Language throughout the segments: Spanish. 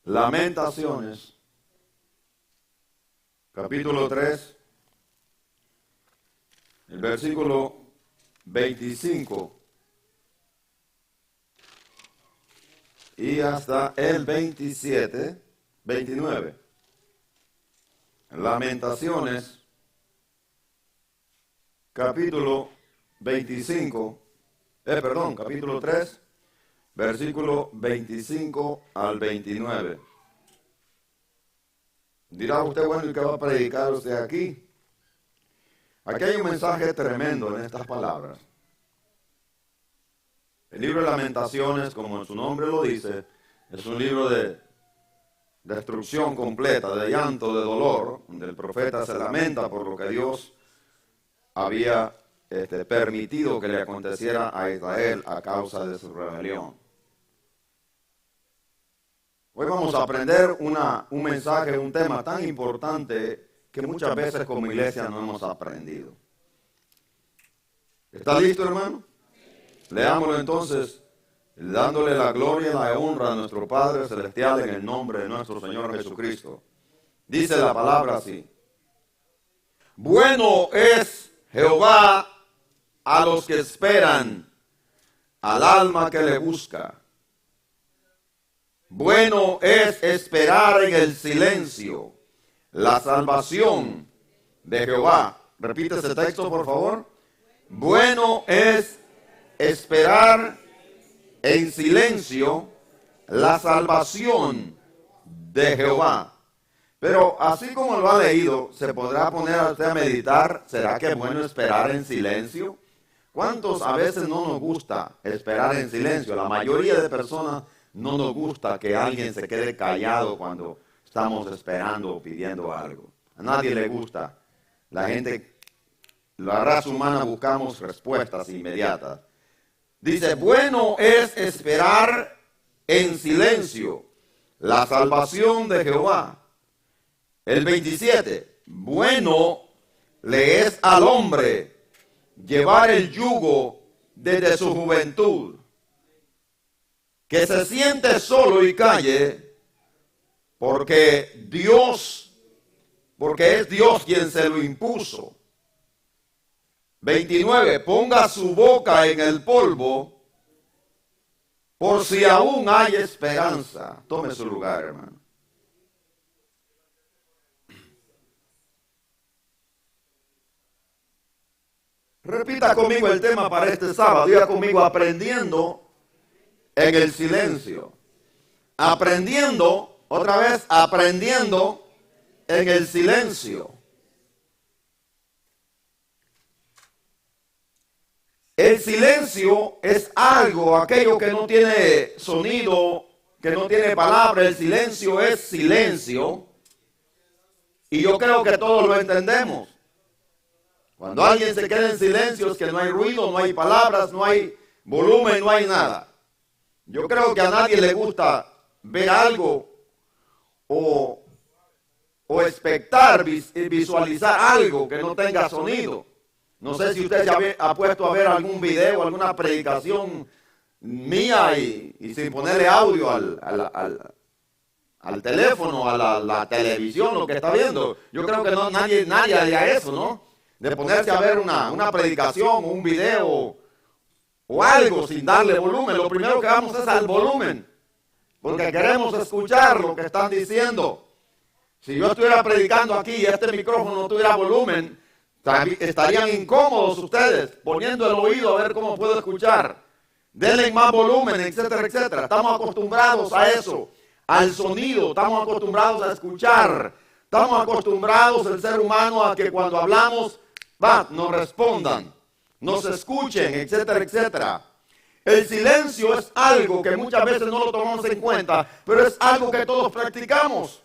Lamentaciones, capítulo 3, el versículo 25 y hasta el 29. Lamentaciones, capítulo 3, versículo 25 al 29. Dirá usted, bueno, ¿y qué va a predicar usted aquí? Aquí hay un mensaje tremendo en estas palabras. El libro de Lamentaciones, como su nombre lo dice, es un libro de destrucción completa, de llanto, de dolor, donde el profeta se lamenta por lo que Dios había permitido que le aconteciera a Israel a causa de su rebelión. Hoy vamos a aprender un mensaje, un tema tan importante que muchas veces como iglesia no hemos aprendido. ¿Está listo, hermano? Leámoslo entonces, dándole la gloria y la honra a nuestro Padre Celestial en el nombre de nuestro Señor Jesucristo. Dice la palabra así: bueno es Jehová a los que esperan, al alma que le busca. Bueno es esperar en el silencio la salvación de Jehová. Repite ese texto, por favor. Bueno es esperar en silencio la salvación de Jehová. Pero así como lo ha leído, se podrá poner a usted a meditar, ¿será que es bueno esperar en silencio? ¿Cuántos a veces no nos gusta esperar en silencio? La mayoría de personas no nos gusta que alguien se quede callado cuando estamos esperando o pidiendo algo. A nadie le gusta. La gente, la raza humana, buscamos respuestas inmediatas. Dice, bueno es esperar en silencio la salvación de Jehová. El 27, bueno le es al hombre llevar el yugo desde su juventud, que se siente solo y calle, porque es Dios quien se lo impuso. 29, ponga su boca en el polvo, por si aún hay esperanza. Tome su lugar, hermano. Repita conmigo el tema para este sábado. Diga conmigo, aprendiendo en el silencio. Aprendiendo, otra vez, aprendiendo en el silencio. El silencio es algo, aquello que no tiene sonido, que no tiene palabra. El silencio es silencio. Y yo creo que todos lo entendemos. Cuando alguien se queda en silencio es que no hay ruido, no hay palabras, no hay volumen, no hay nada. Yo creo que a nadie le gusta ver algo o expectar, visualizar algo que no tenga sonido. No sé si usted se ha puesto a ver algún video, alguna predicación mía y sin ponerle audio al teléfono, a la televisión, lo que está viendo. Yo creo que no, nadie haría eso, ¿no? De ponerse a ver una predicación o un video o algo sin darle volumen. Lo primero que vamos es al volumen, porque queremos escuchar lo que están diciendo. Si yo estuviera predicando aquí y este micrófono no tuviera volumen, estarían incómodos ustedes, poniendo el oído a ver cómo puedo escuchar. Denle más volumen, etcétera, etcétera. Estamos acostumbrados a eso, al sonido, estamos acostumbrados a escuchar. Estamos acostumbrados, el ser humano, a que cuando hablamos, nos respondan, nos escuchen, etcétera, etcétera. El silencio es algo que muchas veces no lo tomamos en cuenta, pero es algo que todos practicamos.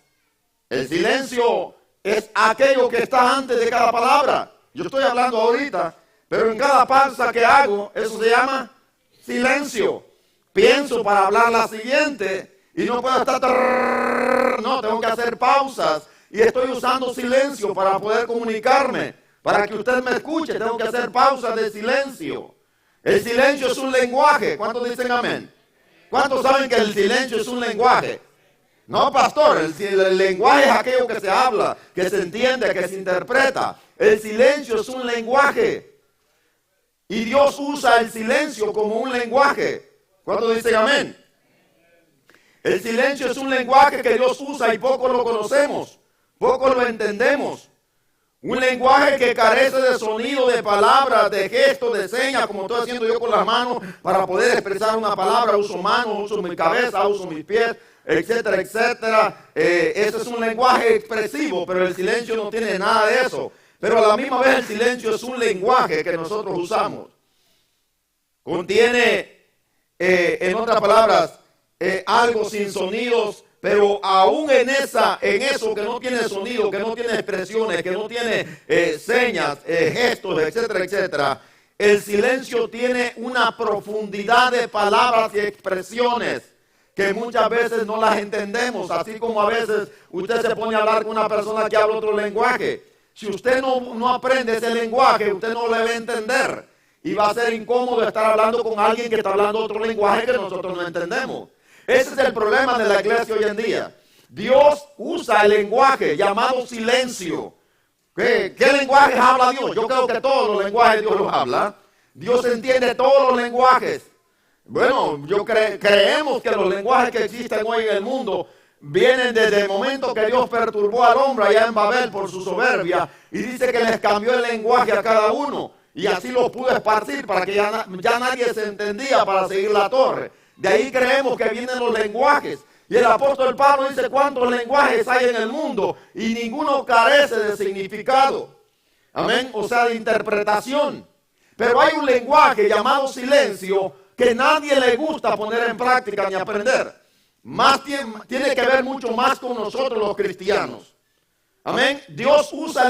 El silencio es aquello que está antes de cada palabra. Yo estoy hablando ahorita, pero en cada pausa que hago, eso se llama silencio. Pienso para hablar la siguiente y no puedo estar... No, tengo que hacer pausas y estoy usando silencio para poder comunicarme. Para que usted me escuche, tengo que hacer pausas de silencio. El silencio es un lenguaje. ¿Cuántos dicen amén? ¿Cuántos saben que el silencio es un lenguaje? No, pastor, el lenguaje es aquello que se habla, que se entiende, que se interpreta. El silencio es un lenguaje. Y Dios usa el silencio como un lenguaje. ¿Cuántos dicen amén? El silencio es un lenguaje que Dios usa y poco lo conocemos, poco lo entendemos. Un lenguaje que carece de sonido, de palabras, de gestos, de señas, como estoy haciendo yo con las manos para poder expresar una palabra. Uso manos, uso mi cabeza, uso mis pies, etcétera, etcétera. Ese es un lenguaje expresivo, pero el silencio no tiene nada de eso. Pero a la misma vez el silencio es un lenguaje que nosotros usamos. Contiene, en otras palabras, algo sin sonidos, pero aún en eso que no tiene sonido, que no tiene expresiones, que no tiene señas, gestos, etcétera, etcétera, el silencio tiene una profundidad de palabras y expresiones que muchas veces no las entendemos, así como a veces usted se pone a hablar con una persona que habla otro lenguaje. Si usted no aprende ese lenguaje, usted no le va a entender y va a ser incómodo estar hablando con alguien que está hablando otro lenguaje que nosotros no entendemos. Ese es el problema de la iglesia hoy en día. Dios usa el lenguaje llamado silencio. ¿Qué lenguajes habla Dios? Yo creo que todos los lenguajes Dios los habla. Dios entiende todos los lenguajes. Bueno, creemos que los lenguajes que existen hoy en el mundo vienen desde el momento que Dios perturbó al hombre allá en Babel por su soberbia y dice que les cambió el lenguaje a cada uno y así los pudo esparcir para que ya nadie se entendía para seguir la torre. De ahí creemos que vienen los lenguajes. Y el apóstol Pablo dice cuántos lenguajes hay en el mundo y ninguno carece de significado. Amén, o sea, de interpretación. Pero hay un lenguaje llamado silencio que nadie le gusta poner en práctica ni aprender. Tiene que ver mucho más con nosotros los cristianos. Amén, Dios usa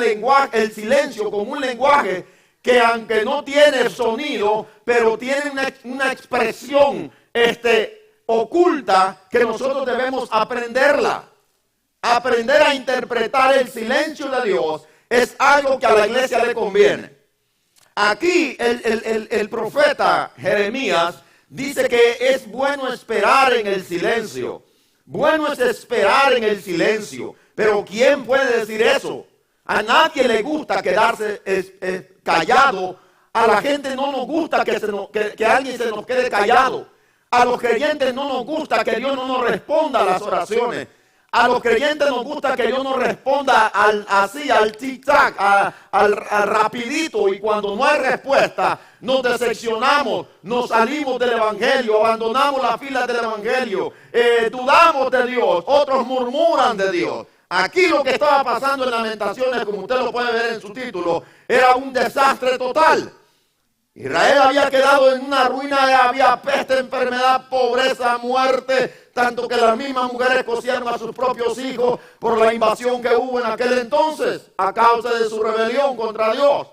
el silencio como un lenguaje que aunque no tiene sonido, pero tiene una expresión oculta que nosotros debemos aprenderla. Aprender a interpretar el silencio de Dios es algo que a la iglesia le conviene. Aquí el profeta Jeremías dice que es bueno esperar en el silencio. Bueno es esperar en el silencio. Pero ¿quién puede decir eso? A nadie le gusta quedarse callado. A la gente no nos gusta que alguien se nos quede callado. A los creyentes no nos gusta que Dios no nos responda a las oraciones. A los creyentes nos gusta que Dios nos responda al tic-tac, al rapidito. Y cuando no hay respuesta, nos decepcionamos, nos salimos del evangelio, abandonamos las filas del evangelio, dudamos de Dios, otros murmuran de Dios. Aquí lo que estaba pasando en Lamentaciones, como usted lo puede ver en su título, era un desastre total. Israel había quedado en una ruina, había peste, enfermedad, pobreza, muerte, tanto que las mismas mujeres cosieron a sus propios hijos por la invasión que hubo en aquel entonces a causa de su rebelión contra Dios.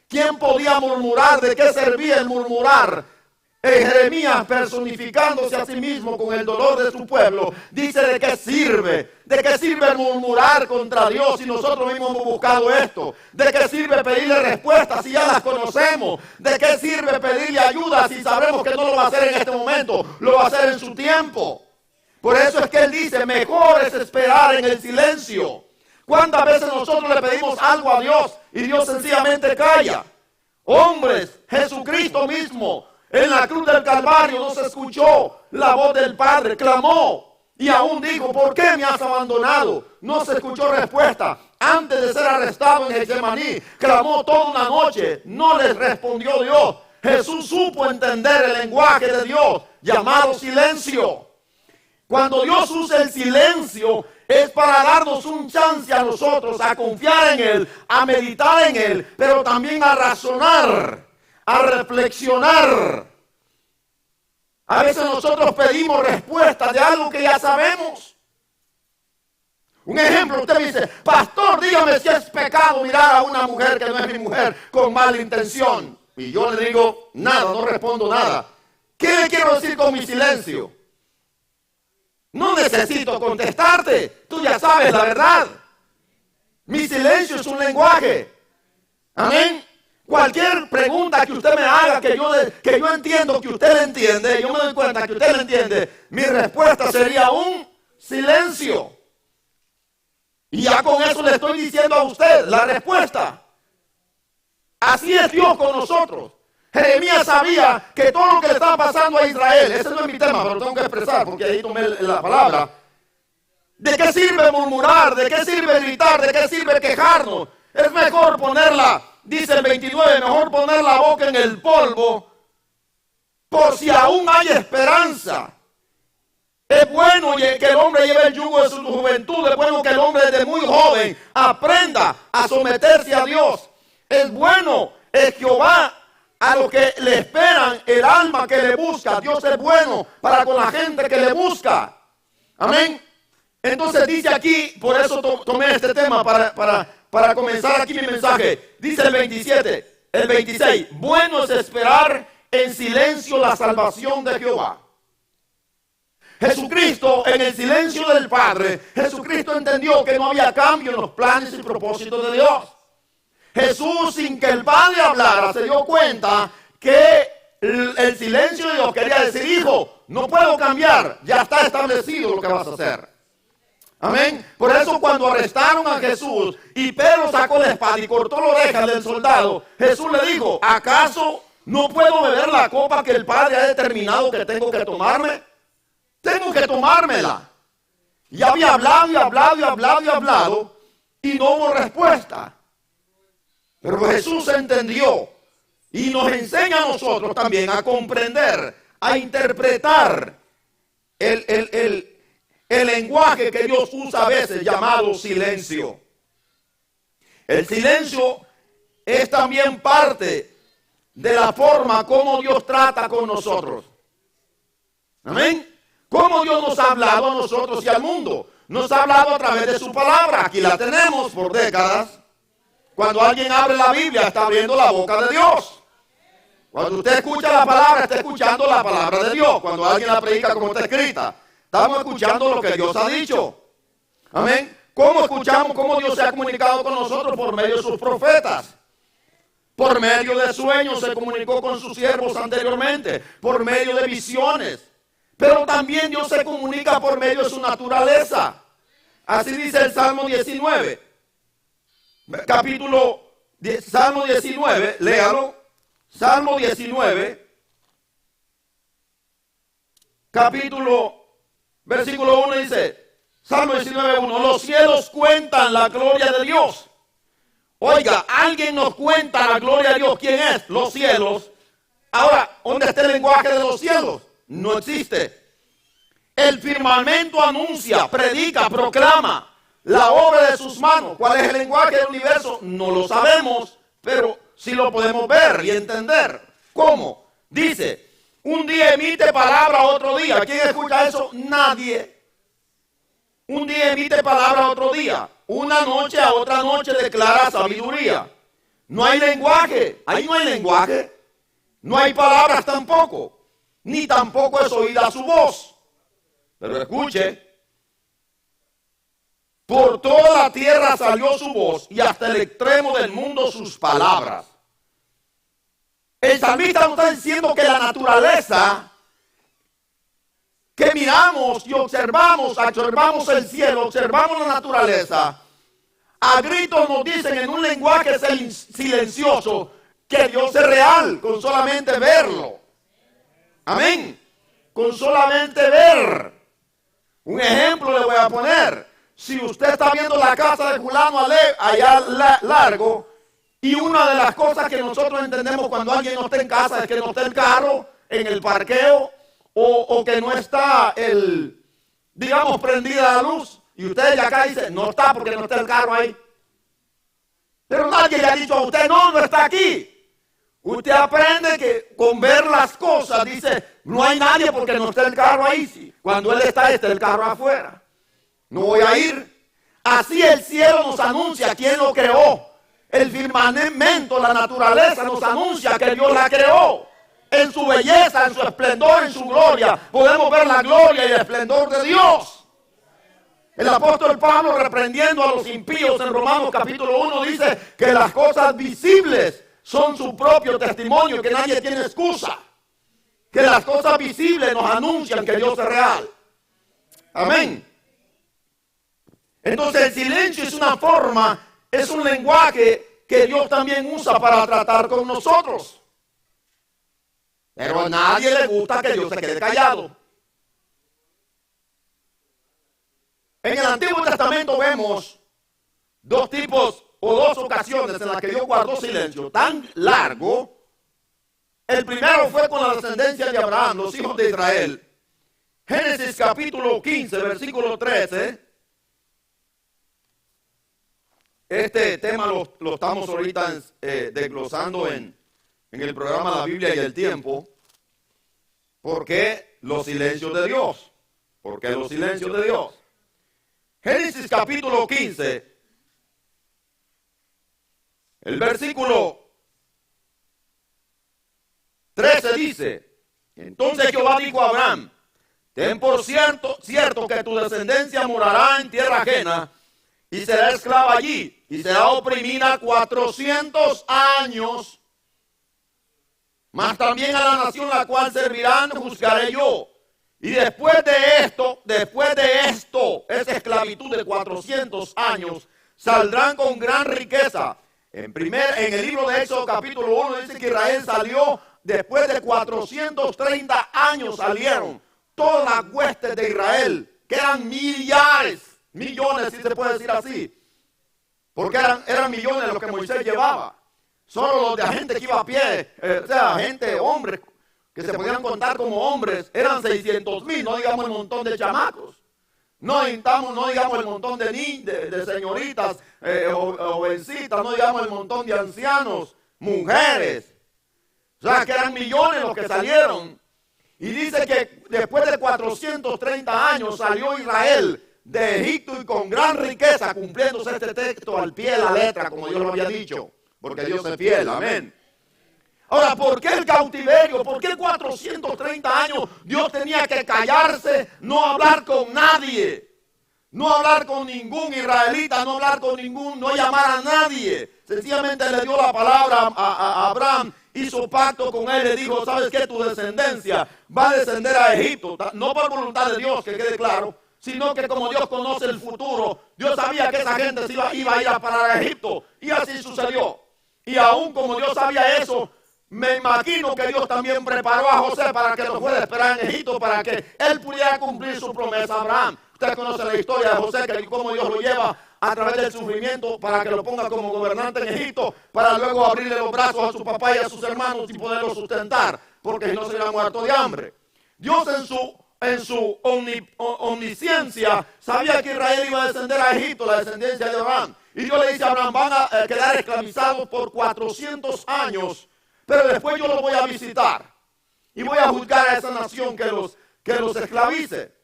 ¿Quién podía murmurar? ¿De qué servía el murmurar? Jeremías, personificándose a sí mismo con el dolor de su pueblo, dice: ¿de qué sirve? ¿De qué sirve murmurar contra Dios si nosotros mismos hemos buscado esto? ¿De qué sirve pedirle respuestas si ya las conocemos? ¿De qué sirve pedirle ayuda si sabemos que no lo va a hacer en este momento? Lo va a hacer en su tiempo. Por eso es que él dice: mejor es esperar en el silencio. ¿Cuántas veces nosotros le pedimos algo a Dios y Dios sencillamente calla? Hombres, Jesucristo mismo, en la cruz del Calvario no se escuchó la voz del Padre, clamó y aún dijo: ¿por qué me has abandonado? No se escuchó respuesta. Antes de ser arrestado en Getsemaní, clamó toda una noche, no les respondió Dios. Jesús supo entender el lenguaje de Dios llamado silencio. Cuando Dios usa el silencio es para darnos un chance a nosotros a confiar en Él, a meditar en Él, pero también a razonar, a reflexionar. A veces nosotros pedimos respuestas de algo que ya sabemos. Un ejemplo, usted me dice: pastor, dígame si es pecado mirar a una mujer que no es mi mujer con mala intención. Y yo le digo nada, no respondo nada. ¿Qué le quiero decir con mi silencio? No necesito contestarte, tú ya sabes la verdad. Mi silencio es un lenguaje. Amén. Cualquier pregunta que usted me haga, que yo entiendo que usted le entiende, yo me doy cuenta que usted le entiende, mi respuesta sería un silencio. Y ya con eso le estoy diciendo a usted la respuesta. Así es Dios con nosotros. Jeremías sabía que todo lo que le estaba pasando a Israel, ese no es mi tema, pero lo tengo que expresar porque ahí tomé la palabra. ¿De qué sirve murmurar? ¿De qué sirve gritar? ¿De qué sirve quejarnos? Es mejor ponerla, dice el 29, mejor poner la boca en el polvo por si aún hay esperanza. Es bueno que el hombre lleve el yugo de su juventud. Es bueno que el hombre desde muy joven aprenda a someterse a Dios. Es bueno, es Jehová a los que le esperan, el alma que le busca. Dios es bueno para con la gente que le busca. Amén. Entonces dice aquí, por eso tomé este tema para comenzar aquí mi mensaje. Dice el 27, el 26. Bueno es esperar en silencio la salvación de Jehová. Jesucristo, en el silencio del Padre, Jesucristo entendió que no había cambio en los planes y propósitos de Dios. Jesús, sin que el Padre hablara, se dio cuenta que el silencio de Dios quería decir: hijo, no puedo cambiar, ya está establecido lo que vas a hacer. Amén. Por eso cuando arrestaron a Jesús y Pedro sacó la espada y cortó la oreja del soldado, Jesús le dijo: ¿acaso no puedo beber la copa que el Padre ha determinado que tengo que tomarme? Tengo que tomármela. Y había hablado y hablado y hablado y hablado y no hubo respuesta. Pero Jesús entendió y nos enseña a nosotros también a comprender, a interpretar el lenguaje que Dios usa a veces, llamado silencio. El silencio es también parte de la forma como Dios trata con nosotros. Amén. Cómo Dios nos ha hablado a nosotros y al mundo. Nos ha hablado a través de su palabra. Aquí la tenemos por décadas. Cuando alguien abre la Biblia, está abriendo la boca de Dios. Cuando usted escucha la palabra, está escuchando la palabra de Dios. Cuando alguien la predica como está escrita, estamos escuchando lo que Dios ha dicho. Amén. ¿Cómo escuchamos? ¿Cómo Dios se ha comunicado con nosotros? Por medio de sus profetas. Por medio de sueños se comunicó con sus siervos anteriormente. Por medio de visiones. Pero también Dios se comunica por medio de su naturaleza. Así dice el Salmo 19. Salmo 19, léalo. Salmo 19, versículo 1 dice, Salmo 19, 1, los cielos cuentan la gloria de Dios. Oiga, alguien nos cuenta la gloria de Dios. ¿Quién es? Los cielos. Ahora, ¿dónde está el lenguaje de los cielos? No existe. El firmamento anuncia, predica, proclama la obra de sus manos. ¿Cuál es el lenguaje del universo? No lo sabemos, pero sí lo podemos ver y entender. ¿Cómo? Dice, un día emite palabra a otro día. ¿Quién escucha eso? Nadie. Un día emite palabra a otro día. Una noche a otra noche declara sabiduría. No hay lenguaje. Ahí no hay lenguaje. No hay palabras tampoco. Ni tampoco es oída su voz. Pero escuche. Por toda la tierra salió su voz y hasta el extremo del mundo sus palabras. El salmista nos está diciendo que la naturaleza que miramos y observamos el cielo, observamos la naturaleza, a gritos nos dicen en un lenguaje silencioso que Dios es real con solamente verlo. Amén. Con solamente ver. Un ejemplo le voy a poner. Si usted está viendo la casa de fulano allá largo, y una de las cosas que nosotros entendemos cuando alguien no está en casa es que no está el carro en el parqueo, o que no está digamos, prendida la luz, y usted ya acá dice, no está porque no está el carro ahí. Pero nadie le ha dicho a usted, no está aquí. Usted aprende que con ver las cosas dice, no hay nadie porque no está el carro ahí. Sí. Cuando él está el carro afuera. No voy a ir. Así el cielo nos anuncia quién lo creó. El firmamento, la naturaleza nos anuncia que Dios la creó. En su belleza, en su esplendor, en su gloria. Podemos ver la gloria y el esplendor de Dios. El apóstol Pablo, reprendiendo a los impíos en Romanos capítulo 1, dice que las cosas visibles son su propio testimonio, que nadie tiene excusa. Que las cosas visibles nos anuncian que Dios es real. Amén. Entonces el silencio es una forma, es un lenguaje que Dios también usa para tratar con nosotros. Pero a nadie le gusta que Dios se quede callado. En el Antiguo Testamento vemos dos tipos o dos ocasiones en las que Dios guardó silencio tan largo. El primero fue con la descendencia de Abraham, los hijos de Israel. Génesis capítulo 15, versículo 13. Este tema lo estamos ahorita desglosando en el programa La Biblia y el Tiempo. ¿Por qué los silencios de Dios? ¿Por qué los silencios de Dios? Génesis capítulo 15, el versículo 13 dice: entonces Jehová dijo a Abraham: ten por cierto que tu descendencia morará en tierra ajena y será esclava allí y será oprimida 400 años. Mas también a la nación la cual servirán juzgaré yo. Y después de esto, esa esclavitud de 400 años, saldrán con gran riqueza. En el libro de Éxodo capítulo 1 dice que Israel salió después de 430 años, salieron todas las huestes de Israel, que eran millones, si se puede decir así, porque eran millones los que Moisés llevaba. Solo los de la gente que iba a pie, hombres, que se podían contar como hombres, eran 600,000, no digamos el montón de chamacos. No digamos el montón de señoritas, jovencitas, no digamos el montón de ancianos, mujeres. O sea, que eran millones los que salieron. Y dice que después de 430 años salió Israel de Egipto y con gran riqueza, cumpliéndose este texto al pie de la letra, como Dios lo había dicho. Porque Dios es fiel, amén. Ahora, ¿por qué el cautiverio? ¿Por qué 430 años Dios tenía que callarse, no hablar con nadie? No hablar con ningún israelita, no llamar a nadie. Sencillamente le dio la palabra a Abraham, hizo pacto con él, le dijo: ¿sabes qué? Tu descendencia va a descender a Egipto. No por voluntad de Dios, que quede claro, sino que como Dios conoce el futuro, Dios sabía que esa gente iba a ir a parar a Egipto. Y así sucedió. Y aún como Dios sabía eso, me imagino que Dios también preparó a José para que lo fuera a esperar en Egipto, para que él pudiera cumplir su promesa a Abraham. Usted conoce la historia de José, que cómo Dios lo lleva a través del sufrimiento para que lo ponga como gobernante en Egipto, para luego abrirle los brazos a su papá y a sus hermanos y poderlo sustentar, porque si no se hubiera muerto de hambre. Dios en su omnisciencia sabía que Israel iba a descender a Egipto, la descendencia de Abraham. Y Dios le dice a Abraham: van a quedar esclavizados por 400 años, pero después yo los voy a visitar y voy a juzgar a esa nación que los esclavice.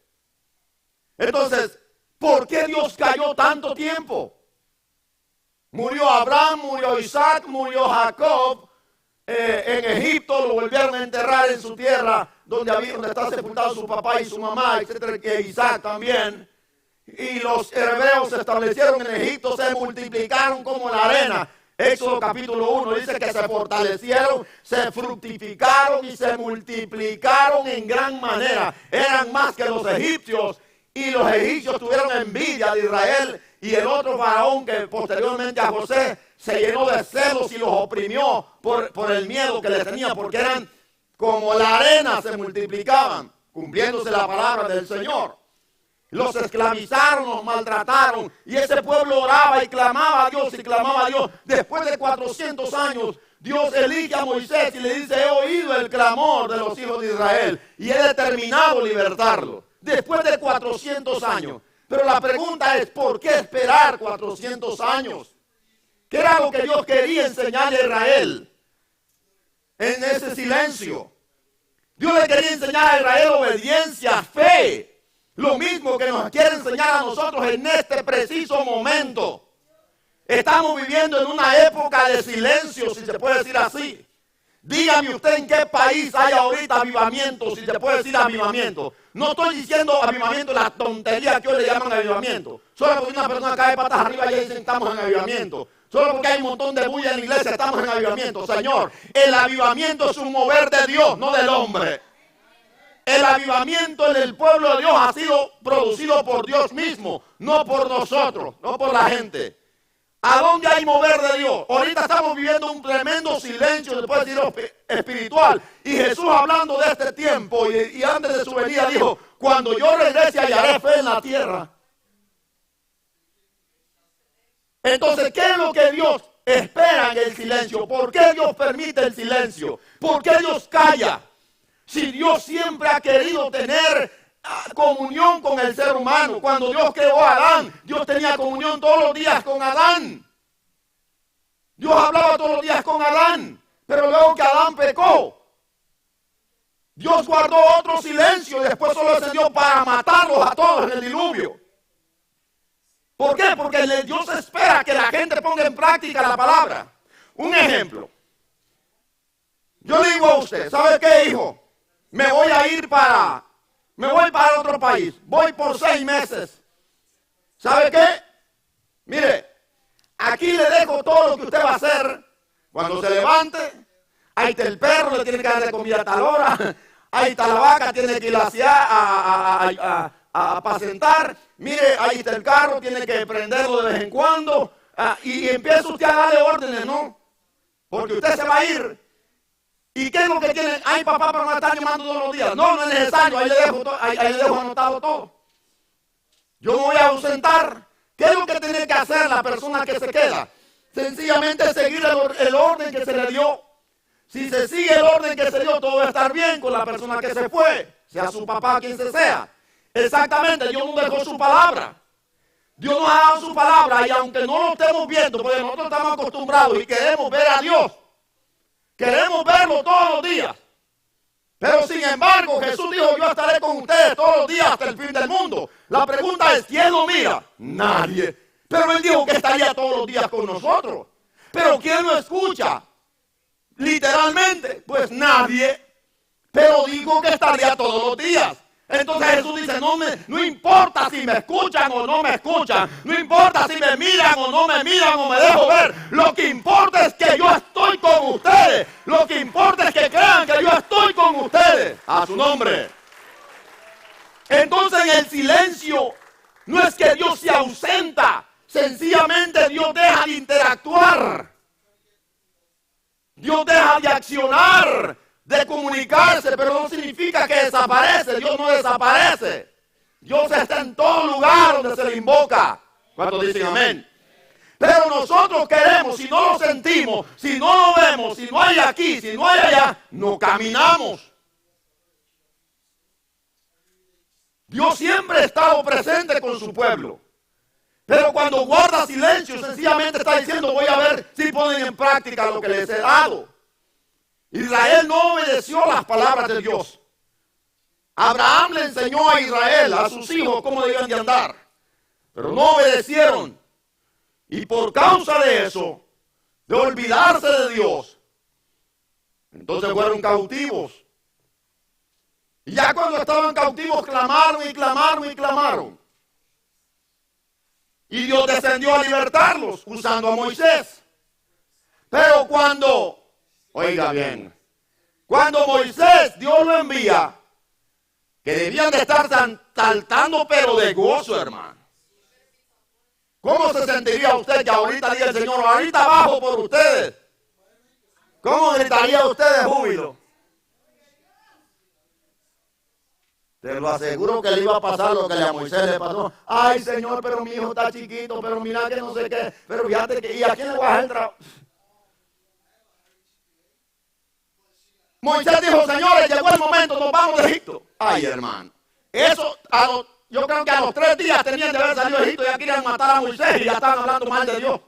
Entonces, ¿por qué Dios calló tanto tiempo? Murió Abraham, murió Isaac, murió Jacob en Egipto, lo volvieron a enterrar en su tierra donde está sepultado su papá y su mamá, etcétera, que Isaac también. Y los hebreos se establecieron en Egipto, se multiplicaron como la arena. Éxodo capítulo 1 dice que se fortalecieron, se fructificaron y se multiplicaron en gran manera. Eran más que los egipcios, y los egipcios tuvieron envidia de Israel. Y el otro faraón, que posteriormente a José, se llenó de celos y los oprimió por el miedo que les tenía, porque eran como la arena, se multiplicaban, cumpliéndose la palabra del Señor. Los esclavizaron, los maltrataron, y ese pueblo oraba y clamaba a Dios y clamaba a Dios. Después de 400 años, Dios elige a Moisés y le dice: he oído el clamor de los hijos de Israel y he determinado libertarlo. Después de 400 años. Pero la pregunta es: ¿por qué esperar 400 años? ¿Qué era lo que Dios quería enseñarle a Israel en ese silencio? Dios le quería enseñar a Israel obediencia, fe. Lo mismo que nos quiere enseñar a nosotros en este preciso momento. Estamos viviendo en una época de silencio, si se puede decir así. Dígame usted en qué país hay ahorita avivamiento, si se puede decir avivamiento. No estoy diciendo avivamiento, la tontería que hoy le llaman avivamiento. Solo porque una persona cae patas arriba y dicen: estamos en avivamiento. Solo porque hay un montón de bulla en la iglesia, estamos en avivamiento. Señor, el avivamiento es un mover de Dios, no del hombre. el avivamiento en el pueblo de Dios ha sido producido por Dios mismo, no por nosotros, no por la gente. ¿A dónde hay mover de Dios? Ahorita estamos viviendo un tremendo silencio, después de decirlo espiritual. Y Jesús hablando de este tiempo y antes de su venida dijo, cuando yo regrese hallaré fe en la tierra. Entonces, ¿qué es lo que Dios espera en el silencio? ¿Por qué Dios permite el silencio? ¿Por qué Dios calla? Si Dios siempre ha querido tener comunión con el ser humano. Cuando Dios creó a Adán, Dios tenía comunión todos los días con Adán. Dios hablaba todos los días con Adán. Pero luego que Adán pecó, Dios guardó otro silencio y después solo descendió para matarlos a todos en el diluvio. ¿Por qué? Porque Dios espera que la gente ponga en práctica la palabra. Un ejemplo. Yo le digo a usted, ¿sabe qué, hijo? Me voy para otro país. Voy por 6 meses. ¿Sabe qué? Mire, aquí le dejo todo lo que usted va a hacer. Cuando se levante, ahí está el perro, le tiene que darle comida a tal hora. Ahí está la vaca, tiene que ir a apacentar. Mire, ahí está el carro, tiene que prenderlo de vez en cuando. Y empieza usted a darle órdenes, ¿no? Porque usted se va a ir. ¿Y qué es lo que tiene? Ay, papá, pero me están llamando todos los días. No, no es necesario, ahí le dejo anotado todo. Yo me voy a ausentar. ¿Qué es lo que tiene que hacer la persona que se queda? Sencillamente seguir el orden que se le dio. Si se sigue el orden que se dio, todo va a estar bien con la persona que se fue, sea su papá, quien sea. Exactamente, Dios nos dejó su palabra. Dios nos ha dado su palabra y aunque no lo estemos viendo, porque nosotros estamos acostumbrados y queremos ver a Dios, queremos verlo todos los días. Pero sin embargo, Jesús dijo, yo estaré con ustedes todos los días hasta el fin del mundo. La pregunta es, ¿quién lo mira? Nadie. Pero Él dijo que estaría todos los días con nosotros. Pero ¿quién lo escucha? Literalmente, pues nadie. Pero dijo que estaría todos los días. Entonces Jesús dice, no importa si me escuchan o no me escuchan, no importa si me miran o no me miran o me dejo ver, lo que importa es que yo estoy con ustedes, lo que importa es que crean que yo estoy con ustedes, a su nombre. Entonces en el silencio no es que Dios se ausenta, sencillamente Dios deja de interactuar, Dios deja de accionar, de comunicarse, pero no significa que desaparece. Dios no desaparece. Dios está en todo lugar donde se le invoca. ¿Cuántos dicen amén? Pero nosotros queremos, si no lo sentimos, si no lo vemos, si no hay aquí, si no hay allá, no caminamos. Dios siempre ha estado presente con su pueblo. Pero cuando guarda silencio, sencillamente está diciendo, voy a ver si ponen en práctica lo que les he dado. Israel no obedeció las palabras de Dios. Abraham le enseñó a Israel, a sus hijos, cómo debían de andar. Pero no obedecieron. Y por causa de eso, de olvidarse de Dios, entonces fueron cautivos. Y ya cuando estaban cautivos, clamaron y clamaron y clamaron. Y Dios descendió a libertarlos usando a Moisés. Pero cuando... Oiga bien, cuando Moisés, Dios lo envía, que debían de estar saltando pero de gozo, hermano. ¿Cómo se sentiría usted que ahorita diga el Señor, ahorita bajo por ustedes? ¿Cómo gritaría usted de júbilo? Te lo aseguro que le iba a pasar lo que a Moisés le pasó. Ay, Señor, pero mi hijo está chiquito, pero mira que no sé qué, pero fíjate que, ¿y a quién le voy a hacer el trabajo? Moisés dijo, señores, llegó el momento, nos vamos de Egipto. Ay, hermano. Eso, yo creo que a los 3 días tenían de haber salido de Egipto, ya querían matar a Moisés y ya estaban hablando mal de Dios.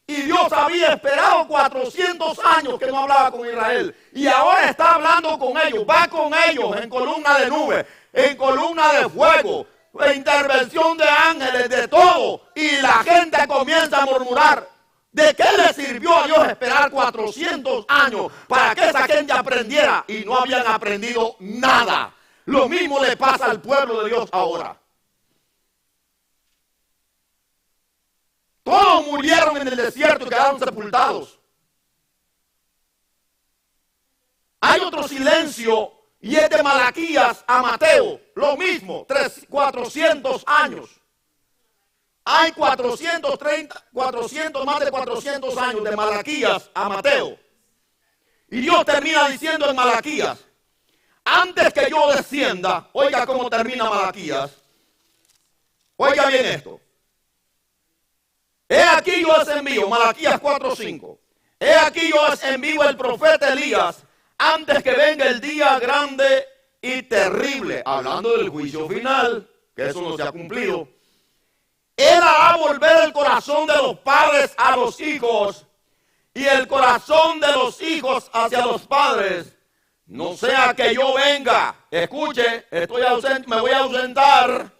Y Dios había esperado 400 años que no hablaba con Israel. Y ahora está hablando con ellos, va con ellos en columna de nube, en columna de fuego, en intervención de ángeles, de todo. Y la gente comienza a murmurar. ¿De qué le sirvió a Dios esperar 400 años para que esa gente aprendiera? Y no habían aprendido nada. Lo mismo le pasa al pueblo de Dios ahora. Todos murieron en el desierto y quedaron sepultados. Hay otro silencio Y es de Malaquías a Mateo, lo mismo, 400 años. Hay 400, más de 400 años de Malaquías a Mateo. Y Dios termina diciendo en Malaquías, antes que yo descienda, oiga cómo termina Malaquías, oiga bien esto. He aquí yo os envío, Malaquías 4:5. He aquí yo os envío el profeta Elías antes que venga el día grande y terrible. Hablando del juicio final, que eso no se ha cumplido. Él hará volver el corazón de los padres a los hijos y el corazón de los hijos hacia los padres. No sea que yo venga. Escuche, estoy ausente, me voy a ausentar.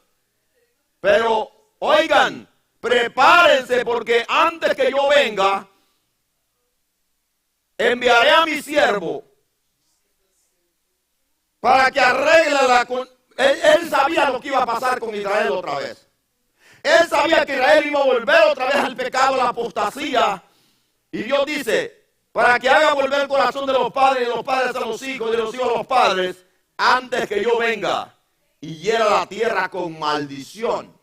Pero, oigan, prepárense porque antes que yo venga, enviaré a mi siervo para que arregle él sabía lo que iba a pasar con Israel otra vez. Él sabía que Israel iba a volver otra vez al pecado, a la apostasía. Y Dios dice, para que haga volver el corazón de los padres y de los padres a los hijos y de los hijos a los padres, antes que yo venga y hiera la tierra con maldición.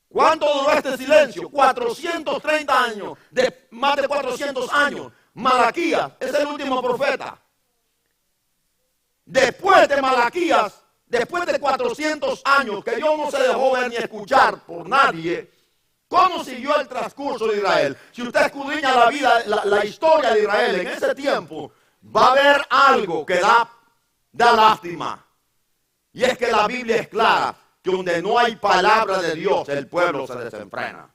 ¿Cuánto duró este silencio? 430 años, más de 400 años. Malaquías es el último profeta. Después de Malaquías, después de 400 años que Dios no se dejó ver ni escuchar por nadie, ¿cómo siguió el transcurso de Israel? Si usted escudriña la vida, la historia de Israel en ese tiempo, va a ver algo que da lástima. Y es que la Biblia es clara, que donde no hay palabra de Dios, el pueblo se desenfrena.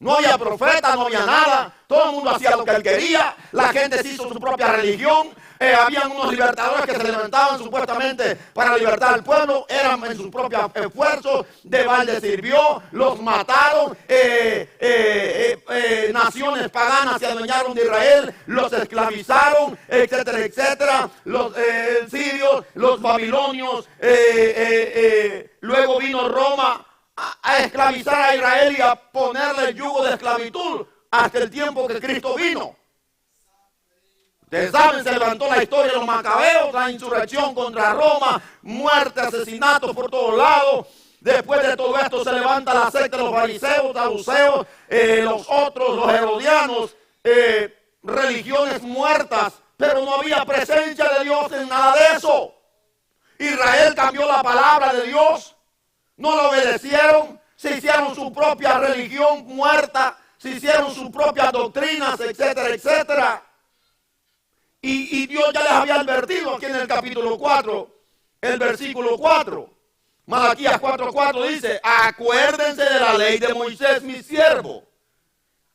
No había profeta, no había nada, todo el mundo hacía lo que él quería, la gente se hizo su propia religión, habían unos libertadores que se levantaban supuestamente para libertar al pueblo, eran en sus propios esfuerzos, de balde sirvió, los mataron, naciones paganas se adueñaron de Israel, los esclavizaron, etcétera, etcétera, los sirios, los babilonios, luego vino Roma a esclavizar a Israel y a ponerle el yugo de esclavitud hasta el tiempo que Cristo vino. Ustedes saben, se levantó la historia de los macabeos, la insurrección contra Roma, muerte, asesinatos por todos lados. Después de todo esto se levanta la secta de los fariseos, saduceos, los otros, los herodianos, religiones muertas, pero no había presencia de Dios en nada de eso. Israel cambió la palabra de Dios, no lo obedecieron, se hicieron su propia religión muerta, se hicieron sus propias doctrinas, etcétera, etcétera. Y Dios ya les había advertido aquí en el capítulo 4, el versículo 4. Malaquías 4:4 dice, acuérdense de la ley de Moisés, mi siervo,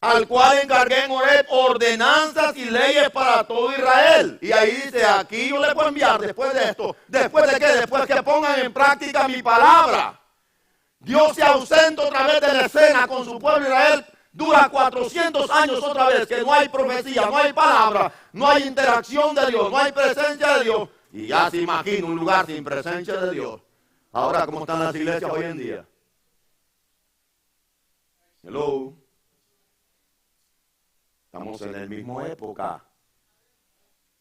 al cual encargué en Horeb ordenanzas y leyes para todo Israel. Y ahí dice, aquí yo les puedo enviar después de esto. ¿Después de qué? Después que pongan en práctica mi palabra. Dios se ausenta otra vez de la escena con su pueblo Israel. Dura 400 años otra vez que no hay profecía, no hay palabra, no hay interacción de Dios, no hay presencia de Dios. Y ya se imagina un lugar sin presencia de Dios. Ahora, ¿cómo están las iglesias hoy en día? Hello. Estamos en la misma época.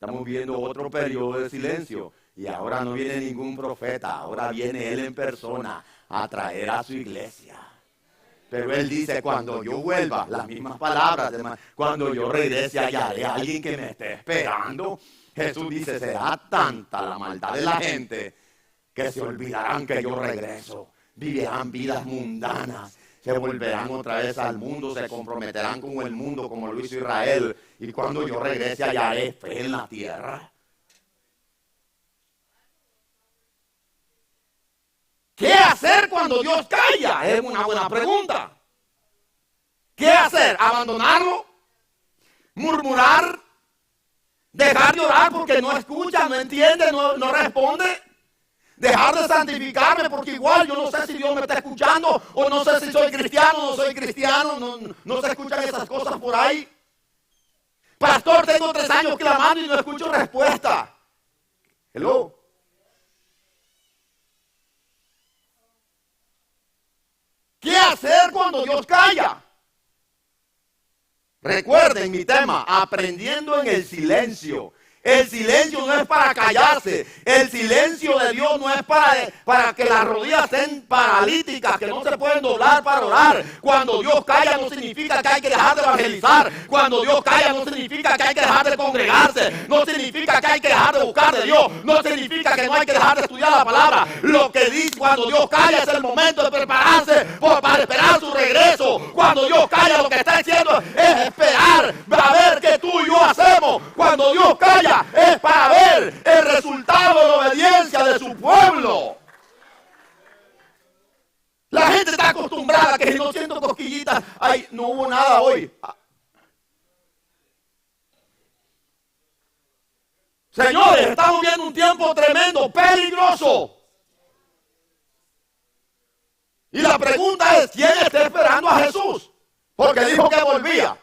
Estamos viendo otro periodo de silencio. Y ahora no viene ningún profeta, ahora viene Él en persona a traer a su iglesia. Pero Él dice, cuando yo vuelva, las mismas palabras, cuando yo regrese, hallaré a alguien que me esté esperando. Jesús dice, será tanta la maldad de la gente que se olvidarán que yo regreso. Vivirán vidas mundanas, se volverán otra vez al mundo, se comprometerán con el mundo como lo hizo Israel. Y cuando yo regrese, hallaré fe en la tierra. ¿Qué hacer cuando Dios calla? Es una buena pregunta. ¿Qué hacer? ¿Abandonarlo? ¿Murmurar? ¿Dejar de orar porque no escucha, no entiende, no responde? ¿Dejar de santificarme porque igual yo no sé si Dios me está escuchando o no sé si soy cristiano o no soy cristiano? No se escuchan esas cosas por ahí. Pastor, tengo 3 años clamando y no escucho respuesta. Hello. ¿Qué hacer cuando Dios calla? Recuerden mi tema, aprendiendo en el silencio. El silencio no es para callarse. El silencio de Dios no es para que las rodillas estén paralíticas, que no se pueden doblar para orar. Cuando Dios calla no significa que hay que dejar de evangelizar. Cuando Dios calla no significa que hay que dejar de congregarse. No significa que hay que dejar de buscar de Dios. No significa que no hay que dejar de estudiar la palabra. Lo que dice cuando Dios calla es el momento de prepararse para esperar su regreso. Cuando Dios calla lo que está haciendo es esperar a ver qué tú y yo hacemos. Cuando Dios calla es para ver el resultado de la obediencia de su pueblo. La gente está acostumbrada a que si no siento cosquillitas, ay, no hubo nada hoy. Señores, estamos viendo un tiempo tremendo, peligroso. Y la pregunta es, ¿quién está esperando a Jesús? Porque dijo que volvía.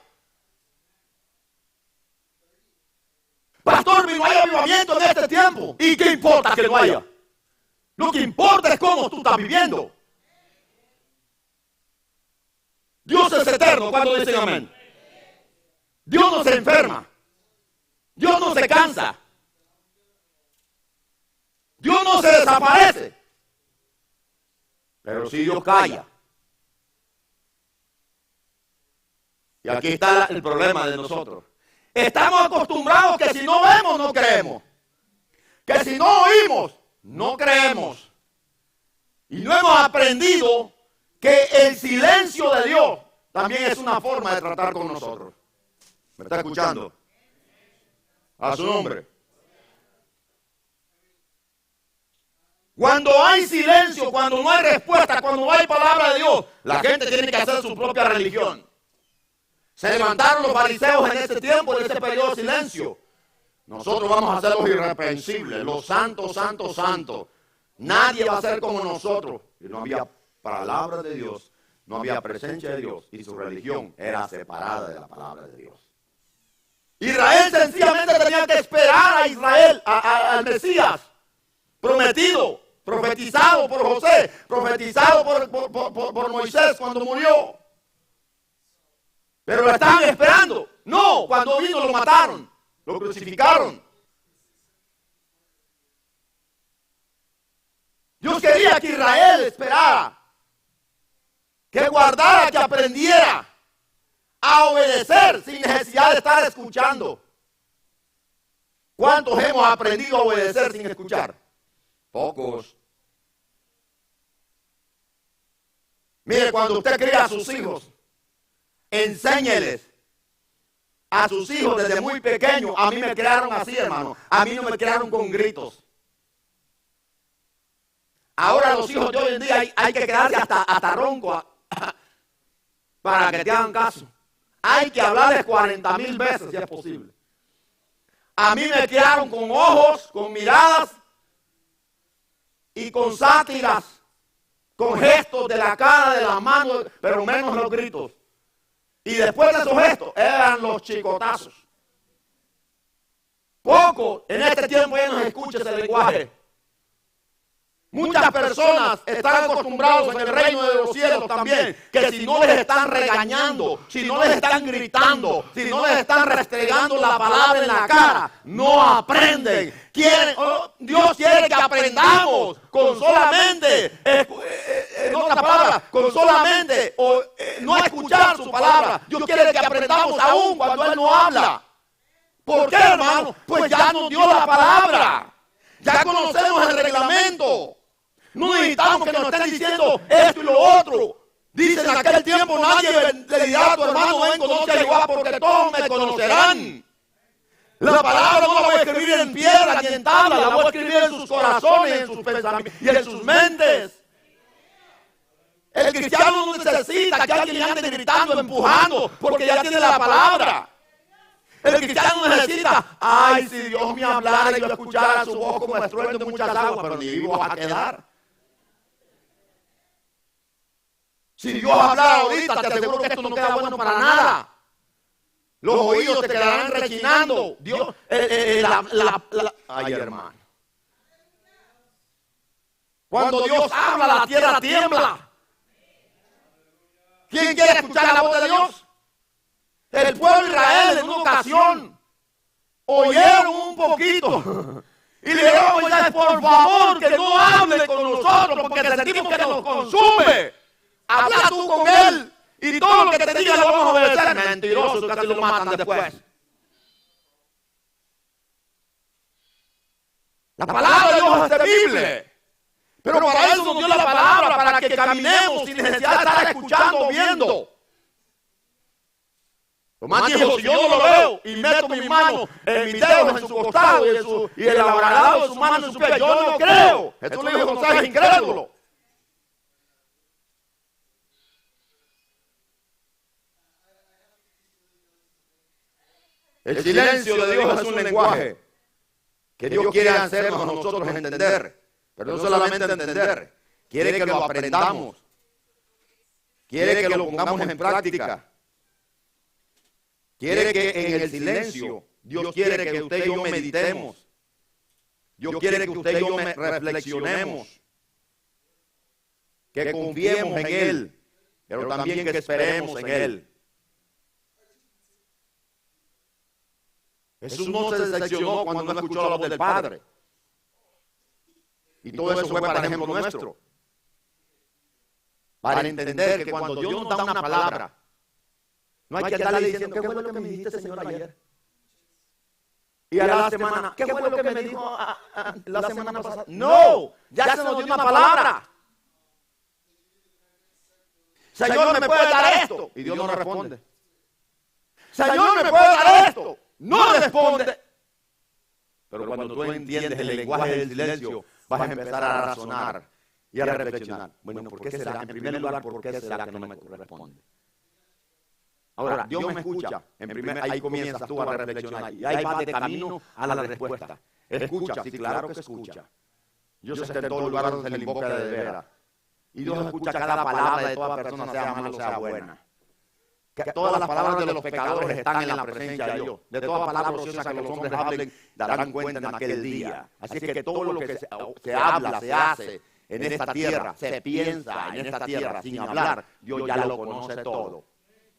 Pastor, no hay avivamiento en este tiempo. ¿Y qué importa que no haya? Lo que importa es cómo tú estás viviendo. Dios es eterno. ¿Cuándo dicen amén? Dios no se enferma. Dios no se cansa. Dios no se desaparece. Pero si Dios calla. Y aquí está el problema de nosotros. Estamos acostumbrados que si no vemos, no creemos. Que si no oímos, no creemos. Y no hemos aprendido que el silencio de Dios también es una forma de tratar con nosotros. ¿Me está escuchando? A su nombre. Cuando hay silencio, cuando no hay respuesta, cuando no hay palabra de Dios, la gente tiene que hacer su propia religión. Se levantaron los fariseos en ese tiempo, en ese periodo de silencio. Nosotros vamos a ser los irreprensibles, los santos, santos, santos. Nadie va a ser como nosotros. Y no había palabra de Dios, no había presencia de Dios. Y su religión era separada de la palabra de Dios. Israel sencillamente tenía que esperar a Israel, al Mesías prometido, profetizado por José, profetizado por Moisés cuando murió. Pero lo estaban esperando. No, cuando vino lo mataron, lo crucificaron. Dios quería que Israel esperara, que guardara, que aprendiera a obedecer sin necesidad de estar escuchando. ¿Cuántos hemos aprendido a obedecer sin escuchar? Pocos. Mire, cuando usted cría a sus hijos, enséñeles a sus hijos desde muy pequeños. A mí me crearon así, hermano. A mí no me crearon con gritos. Ahora los hijos de hoy en día hay que quedarse hasta ronco para que te hagan caso. Hay que hablarles 40,000 veces si es posible. A mí me criaron con ojos, con miradas y con sátiras, con gestos de la cara, de las manos, pero menos los gritos. Y después de esos gestos eran los chicotazos. Poco en este tiempo ya no se escucha ese lenguaje. Muchas personas están acostumbrados en el reino de los cielos también, que si no les están regañando, si no les están gritando, si no les están restregando la palabra en la cara, no aprenden. Dios quiere que aprendamos con solamente, en otras palabras, con solamente no escuchar su palabra. Dios quiere que aprendamos aún cuando Él no habla. ¿Por qué, hermano? Pues ya nos dio la palabra. Ya conocemos el reglamento. No necesitamos que nos estén diciendo esto y lo otro. Dice en aquel tiempo nadie le dirá a tu hermano, ven, conoce a Jehová, porque todos me conocerán. La palabra no la voy a escribir en piedra ni en tabla, la voy a escribir en sus corazones, en sus pensamientos y en sus mentes. El cristiano no necesita que alguien le ande gritando, empujando, porque ya tiene la palabra. El cristiano necesita, ay, si Dios me hablara y yo escuchara su voz como estruendo de muchas aguas, pero ni vivo vas a quedar. Si Dios hablara ahorita, te aseguro que esto no queda bueno para nada. Los oídos te quedarán rechinando. Dios, ay, hermano. Cuando Dios habla, la tierra tiembla. ¿Quién quiere escuchar la voz de Dios? El pueblo de Israel en una ocasión oyeron un poquito y le dijeron a Moisés, por favor, que no hable con nosotros porque sentimos que nos consume. Habla tú con él y todo lo que te diga lo vamos a obedecer. Mentiroso, casi lo matan después. La palabra de Dios es terrible. Pero para eso nos dio la palabra, para que caminemos sin necesidad de estar escuchando o viendo. Tomás dijo, si yo no lo veo y meto mis manos en mis dedos en su costado y el abralado de su mano en su pie, yo no creo. Jesús le dijo, no seas incrédulo. El silencio de Dios es un lenguaje que Dios quiere hacernos a nosotros entender. Pero no solamente entender, quiere que lo aprendamos. Quiere que lo pongamos en práctica. Quiere que en el silencio, Dios quiere que usted y yo meditemos. Dios quiere que usted y yo reflexionemos. Que confiemos en Él, pero también que esperemos en Él. Jesús no se decepcionó cuando no escuchó la voz del Padre. Y todo eso fue para ejemplo nuestro. Para entender que cuando Dios nos da una palabra, no hay que andarle diciendo, ¿qué fue lo que me dijiste, Señor, ayer? Y a la semana, ¿qué fue lo que me dijo la semana pasada? No, ya se nos dio una palabra. Señor, ¿me puede dar esto? Y Dios no responde. Señor, ¿me puede dar esto? No responde. Pero cuando tú entiendes el lenguaje del silencio, vas a empezar a razonar y a reflexionar. Bueno, ¿por qué será? En primer lugar, ¿por qué será que no me responde? Ahora, Dios me escucha. Ahí comienzas tú a reflexionar. Y ahí vas de camino a la respuesta. Escucha, sí, claro que escucha. Dios está en todo lugar donde se le invoca de veras. Y Dios escucha cada palabra de toda persona, sea mala o sea buena. Que todas las palabras de los pecadores están en la presencia de Dios. De toda palabra ociosa que los hombres hablen, darán cuenta en aquel día. Así es que todo lo que se habla, se hace en esta tierra, se piensa en esta tierra sin hablar, Dios ya lo conoce todo.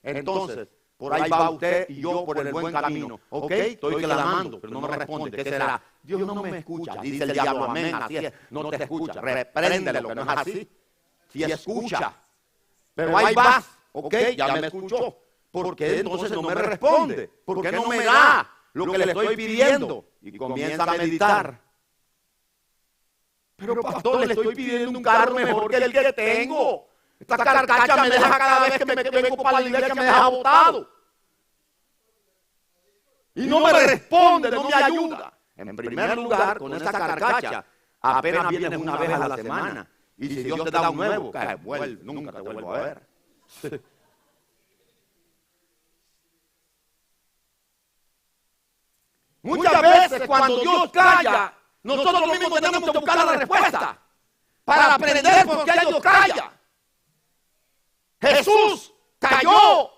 Entonces, por ahí va usted y yo por el buen camino. Ok, estoy clamando, pero no me responde. ¿Qué será? Dios no me escucha. Dice el diablo, amén, así es. No te escucha. Repréndelo, que no es así. Si escucha. Pero ahí vas. Ok, ya me escuchó. ¿Por qué entonces no me responde? ¿Por qué no me da lo que le estoy pidiendo? Y comienza a meditar. Pero pastor, le estoy pidiendo un carro mejor que el que tengo. Esta carcacha me deja cada vez que me vengo para la iglesia, me deja botado. Y no me responde, no me ayuda. En primer lugar, con esa carcacha, apenas vienes una vez a la semana. Y si Dios te da un nuevo, vuelve, nunca te vuelvo a ver. Muchas veces cuando Dios calla, nosotros mismos tenemos que buscar la respuesta para aprender por qué Dios calla. Jesús cayó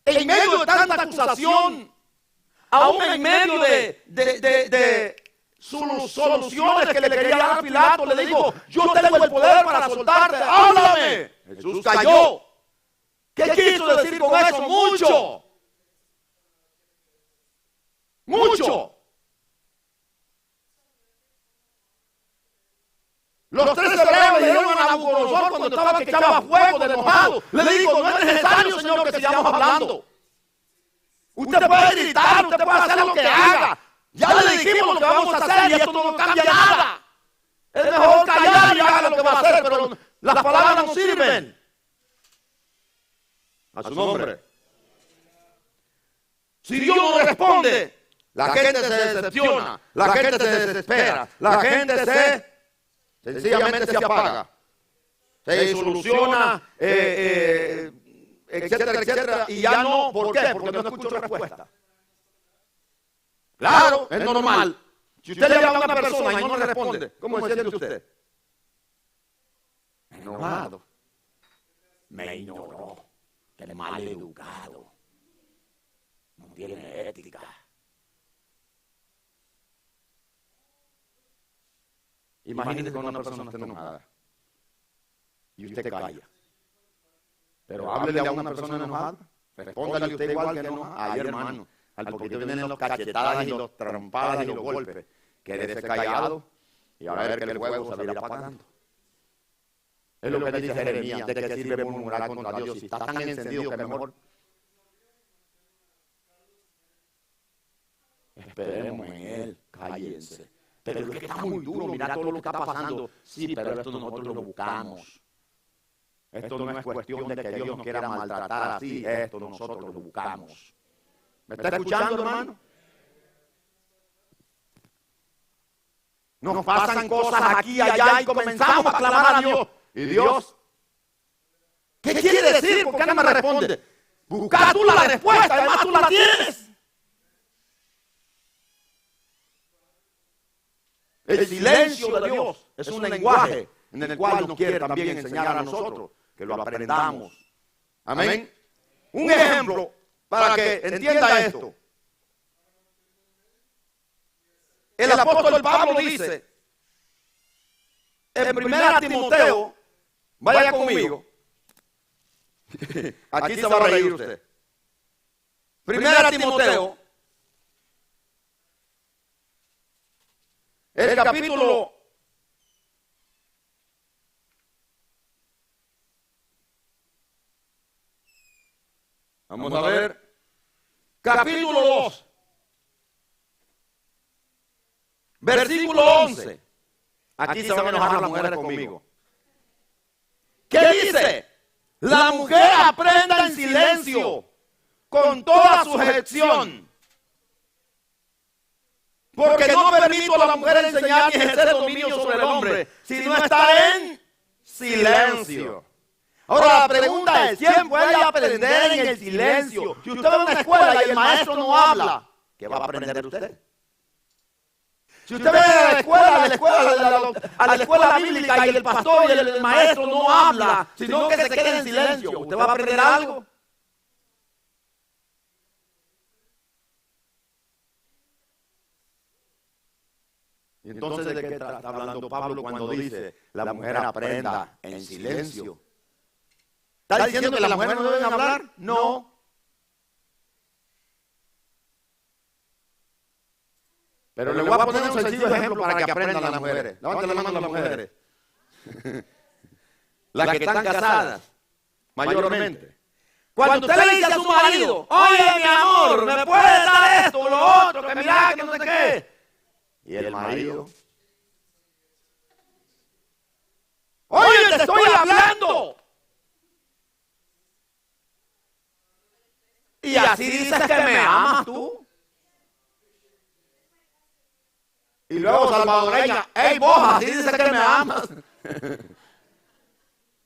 en medio de tanta acusación, aún en medio de soluciones que le quería dar a Pilato. Le dijo, yo tengo el poder para soltarte, háblame. Jesús cayó. ¿Qué quiso decir con eso? Mucho. Mucho. Los 3 hebreos le dijeron a Nabucodonosor cuando estaba que echaba fuego de enojado. Le digo, no es necesario, Señor, que sigamos hablando. Usted puede gritar, usted puede hacer lo que haga. Ya le dijimos lo que vamos a hacer y esto no cambia nada. Es mejor callar y haga lo que va a hacer, pero las palabras no sirven. A su nombre. Si Dios no responde, la gente se decepciona, la gente se desespera, la gente sencillamente se apaga, se disoluciona, etcétera, etcétera, y ya no. ¿Por qué? Porque no escucho respuesta. Claro, es normal. Si usted le habla a una persona y no le responde, ¿cómo se siente usted? Enojado. Me ignoró. Que mal educado. No tiene ética. Imagínese cuando una persona esté enojada y usted calla. Pero háblele a una persona enojada, respóndale usted igual que enojada. Ay, hermano, al poquito vienen los cachetadas y los trompadas y los golpes. Quédese callado y a ver que el fuego se irá apagando. Es lo que dice Jeremías, ¿de qué sirve murmurar contra Dios? Si está tan encendido que mejor esperemos en Él, cállense. Pero es que está muy duro, mira todo lo que está pasando. Sí, pero esto nosotros lo buscamos. Esto no es cuestión de que Dios nos quiera maltratar así, esto nosotros lo buscamos. ¿Me está escuchando, hermano? Nos pasan cosas aquí y allá y comenzamos a clamar a Dios. ¿Y Dios? ¿Qué quiere decir? ¿Por qué no me responde? Busca tú la respuesta, además tú la tienes. El silencio de Dios es un lenguaje en el cual nos quiere también enseñar a nosotros que lo aprendamos. Amén. Un ejemplo para que entienda esto. El apóstol Pablo dice en 1 Timoteo, vaya conmigo. Aquí se va a reír usted. 1 Timoteo, el capítulo 2, versículo 11. Aquí se van a enojar las mujeres conmigo. ¿Qué dice? La mujer aprenda en silencio, con toda sujeción. Porque no permito a la mujer enseñar ni ejercer dominio sobre el hombre, sino estar en silencio. Ahora la pregunta es, ¿quién puede aprender en el silencio? Si usted va a una escuela y el maestro no habla, ¿qué va a aprender usted? Si usted viene a la escuela bíblica y el pastor y el maestro no habla, sino que se queda en silencio, ¿usted va a aprender algo? Y entonces, ¿de qué está hablando Pablo cuando dice la mujer aprenda en silencio? ¿Está diciendo que las mujeres no deben hablar? No. Pero le voy a poner un sencillo ejemplo para que aprendan las mujeres. Levanten la mano las mujeres. Las que están casadas, mayormente. Cuando usted le dice a su marido, oye mi amor, ¿me puedes dar esto o lo otro? Que mira, que no sé qué. Y el marido, oye, te estoy hablando. Y así dices que me amas tú. Y luego salvadoreña, hey vos, así dices que me amas.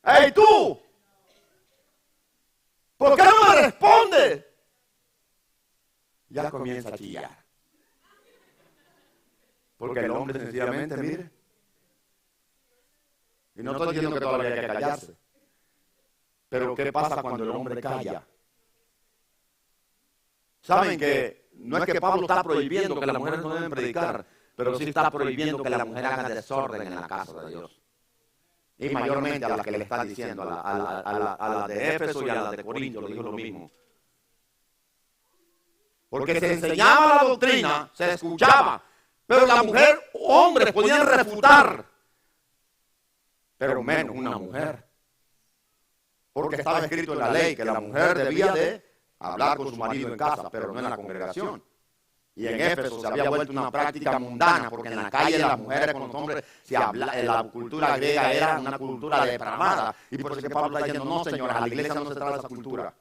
Hey tú, ¿por qué no me respondes? Ya comienza a chillar. Porque el hombre sencillamente, mire. Y no estoy diciendo que todavía hay que callarse. Pero ¿qué pasa cuando el hombre calla? Saben que no es que Pablo está prohibiendo que las mujeres no deben predicar, pero sí está prohibiendo que la mujer haga desorden en la casa de Dios. Y mayormente a las que le está diciendo, a las de Éfeso y a las de Corinto, le dijo lo mismo. Porque se enseñaba la doctrina, se escuchaba, pero la mujer, hombres podían refutar, pero menos una mujer. Porque estaba escrito en la ley que la mujer debía de hablar con su marido en casa, pero no en la congregación. Y en Éfeso se había vuelto una práctica mundana, porque en la calle las mujeres con los hombres, la cultura griega era una cultura depravada. Y por eso es que Pablo está diciendo, no señores, a la iglesia no se trata de esa cultura.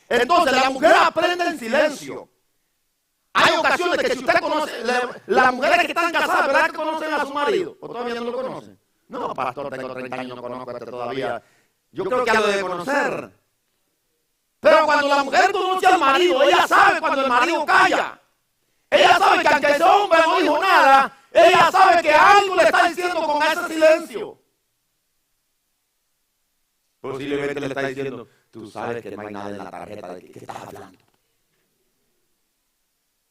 Entonces la mujer aprende en silencio. Hay ocasiones que si usted conoce, las mujeres que están casadas, ¿verdad que conocen a su marido? ¿O todavía no lo conocen? No, pastor, tengo 30 años, no conozco a este todavía. Yo creo que ya lo debe conocer. Pero cuando la mujer conoce al marido, ella sabe cuando el marido calla. Ella sabe que aunque ese hombre no dijo nada, ella sabe que algo le está diciendo con ese silencio. Posiblemente le está diciendo, tú sabes que no hay nada en la tarjeta, ¿de qué estás hablando?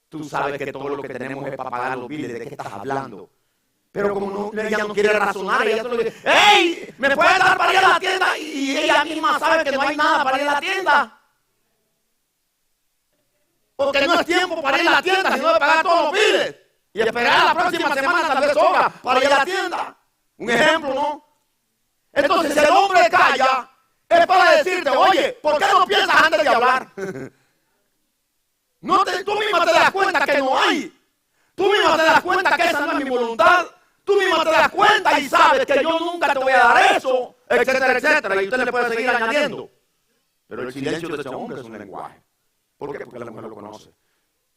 Tú sabes que todo lo que tenemos es para pagar los biles, ¿de qué estás hablando? Pero como ella no quiere razonar, ella solo dice, ¡hey! ¿Me puedes dar para ir a la tienda? Y ella misma sabe que no hay nada para ir a la tienda. Porque no es tiempo para ir a la tienda, sino de pagar todos los biles. Y esperar la próxima semana tal vez sobra para ir a la tienda. Un ejemplo, ¿no? Entonces, si el hombre calla, es para decirte, oye, ¿por qué no piensas antes de hablar? Tú misma te das cuenta que no hay. Tú misma te das cuenta que esa no es mi voluntad. Tú misma te das cuenta y sabes que yo nunca te voy a dar eso, etcétera, etcétera. Y usted le puede seguir añadiendo. Pero el silencio de ese hombre es un lenguaje. ¿Por qué? Porque la mujer lo conoce.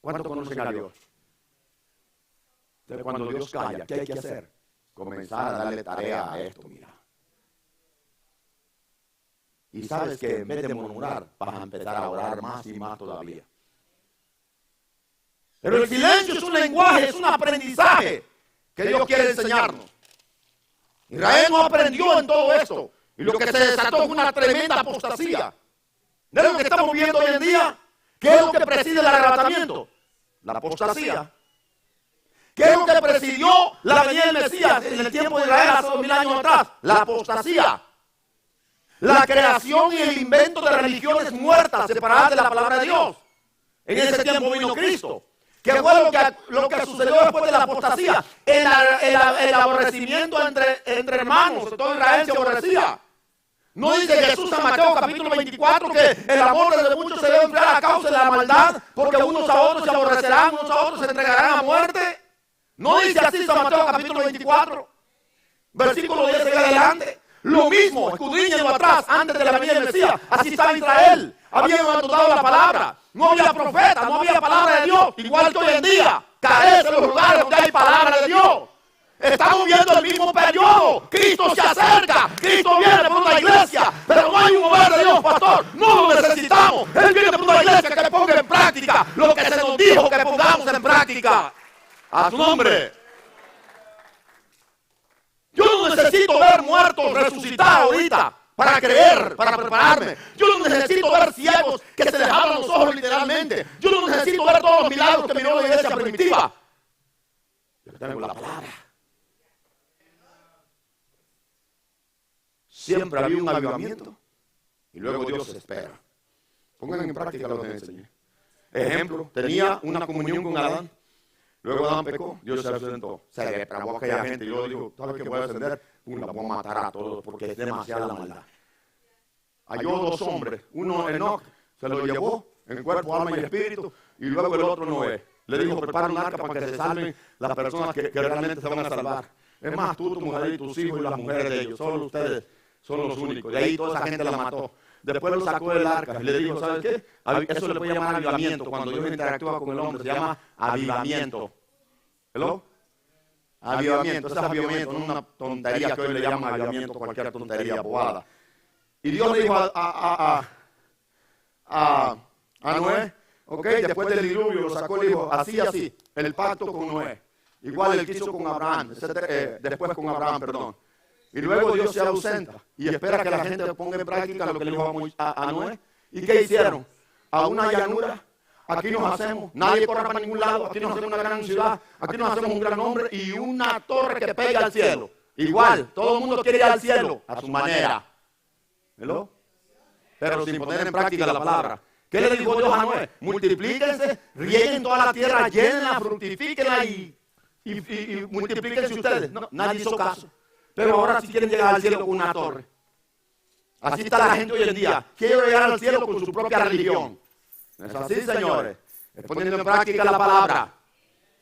¿Cuántos conocen a Dios? Entonces, cuando Dios calla, ¿qué hay que hacer? Comenzar a darle tarea a esto, mira. Y sabes que en vez de murmurar, vas a empezar a orar más y más todavía. Pero el silencio es un lenguaje, es un aprendizaje que Dios quiere enseñarnos. Israel no aprendió en todo esto. Y lo que se desató fue una tremenda apostasía. ¿De lo que estamos viendo hoy en día? ¿Qué es lo que preside el arrebatamiento? La apostasía. ¿Qué es lo que presidió la venida del Mesías en el tiempo de Israel hace 2000 años atrás? La apostasía. La creación y el invento de religiones muertas, separadas de la palabra de Dios. En ese tiempo vino Cristo. ¿Qué fue lo que sucedió después de la apostasía? El aborrecimiento entre hermanos. Todo Israel se aborrecía. No dice Jesús en Mateo capítulo 24 que el amor de muchos se debe enfriar a causa de la maldad, porque unos a otros se aborrecerán, unos a otros se entregarán a muerte. No dice así San Mateo capítulo 24, versículo 10 en adelante. Lo mismo, escudriñenlo atrás, antes de la venida del Mesías. Así estaba Israel. Habían abandonado la palabra. No había profeta, no había palabra de Dios. Igual que hoy en día, carece los lugares donde hay palabra de Dios. Estamos viendo el mismo periodo. Cristo se acerca. Cristo viene por una iglesia. Pero no hay un mover de Dios, pastor. No lo necesitamos. Él viene por una iglesia que le ponga en práctica lo que se nos dijo que pongamos en práctica. A su nombre. Yo no necesito ver muertos resucitar ahorita para creer, para prepararme. Yo no necesito ver ciegos que se les abran los ojos literalmente. Yo no necesito ver todos los milagros que miró la iglesia primitiva. Yo tengo la palabra. Siempre había un avivamiento y luego Dios se espera. Pongan en práctica lo que les enseñé. Ejemplo, tenía una comunión con Adán. Luego Adán pecó, Dios se ausentó. Se depravó a aquella gente y yo digo, ¿sabes qué voy a ascender? La voy a matar a todos porque es demasiada la maldad. Halló dos hombres, uno Enoc, se lo llevó en cuerpo, alma y espíritu, y luego el otro Noé. Le dijo, prepara un arca para que se salven las personas que realmente se van a salvar. Es más, tú, tu mujer y tus hijos y las mujeres de ellos, solo ustedes son los únicos. De ahí toda esa gente la mató. Después lo sacó del arca y le dijo, ¿sabes qué? Eso le puede llamar avivamiento. Cuando Dios interactúa con el hombre, se llama avivamiento. ¿Hello? Avivamiento, ese es avivamiento, no una tontería que hoy le llaman avivamiento, cualquier tontería bobada. Y Dios le dijo a Noé, ok, después del diluvio lo sacó y le dijo, así, así, el pacto con Noé. Igual él quiso con Abraham, después con Abraham, perdón. Y luego Dios se ausenta y espera que la gente ponga en práctica lo que le dijo a Noé. ¿Y qué hicieron? A una llanura, aquí nos hacemos, nadie corre para ningún lado, aquí nos hacemos una gran ciudad, aquí nos hacemos un gran nombre y una torre que pega al cielo. Igual, todo el mundo quiere ir al cielo a su manera. ¿Hello? Pero sin poner en práctica la palabra. ¿Qué le dijo Dios a Noé? Multiplíquense, rieguen toda la tierra, llénenla, fructifíquenla y multiplíquense ustedes. No, nadie hizo caso. Pero ahora sí quieren llegar al cielo con una torre. Así está la gente hoy en día. Quiere llegar al cielo con su propia religión. ¿No es así, señores? Es poniendo en práctica la palabra.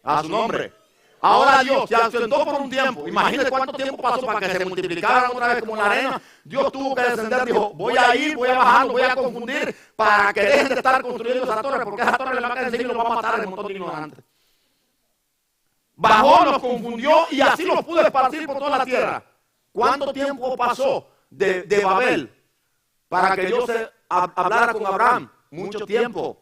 A su nombre. Ahora Dios se ausentó por un tiempo. Imagínate cuánto tiempo pasó para que se multiplicaran otra vez como la arena. Dios tuvo que descender, dijo, voy a ir, voy a bajar, voy a confundir para que dejen de estar construyendo esa torre, porque esa torre le va a caer encima y los va a matar el montón de ignorantes. Bajó, los confundió y así los pudo esparcir por toda la tierra. ¿Cuánto tiempo pasó de Babel para que Dios hablara con Abraham? Mucho tiempo.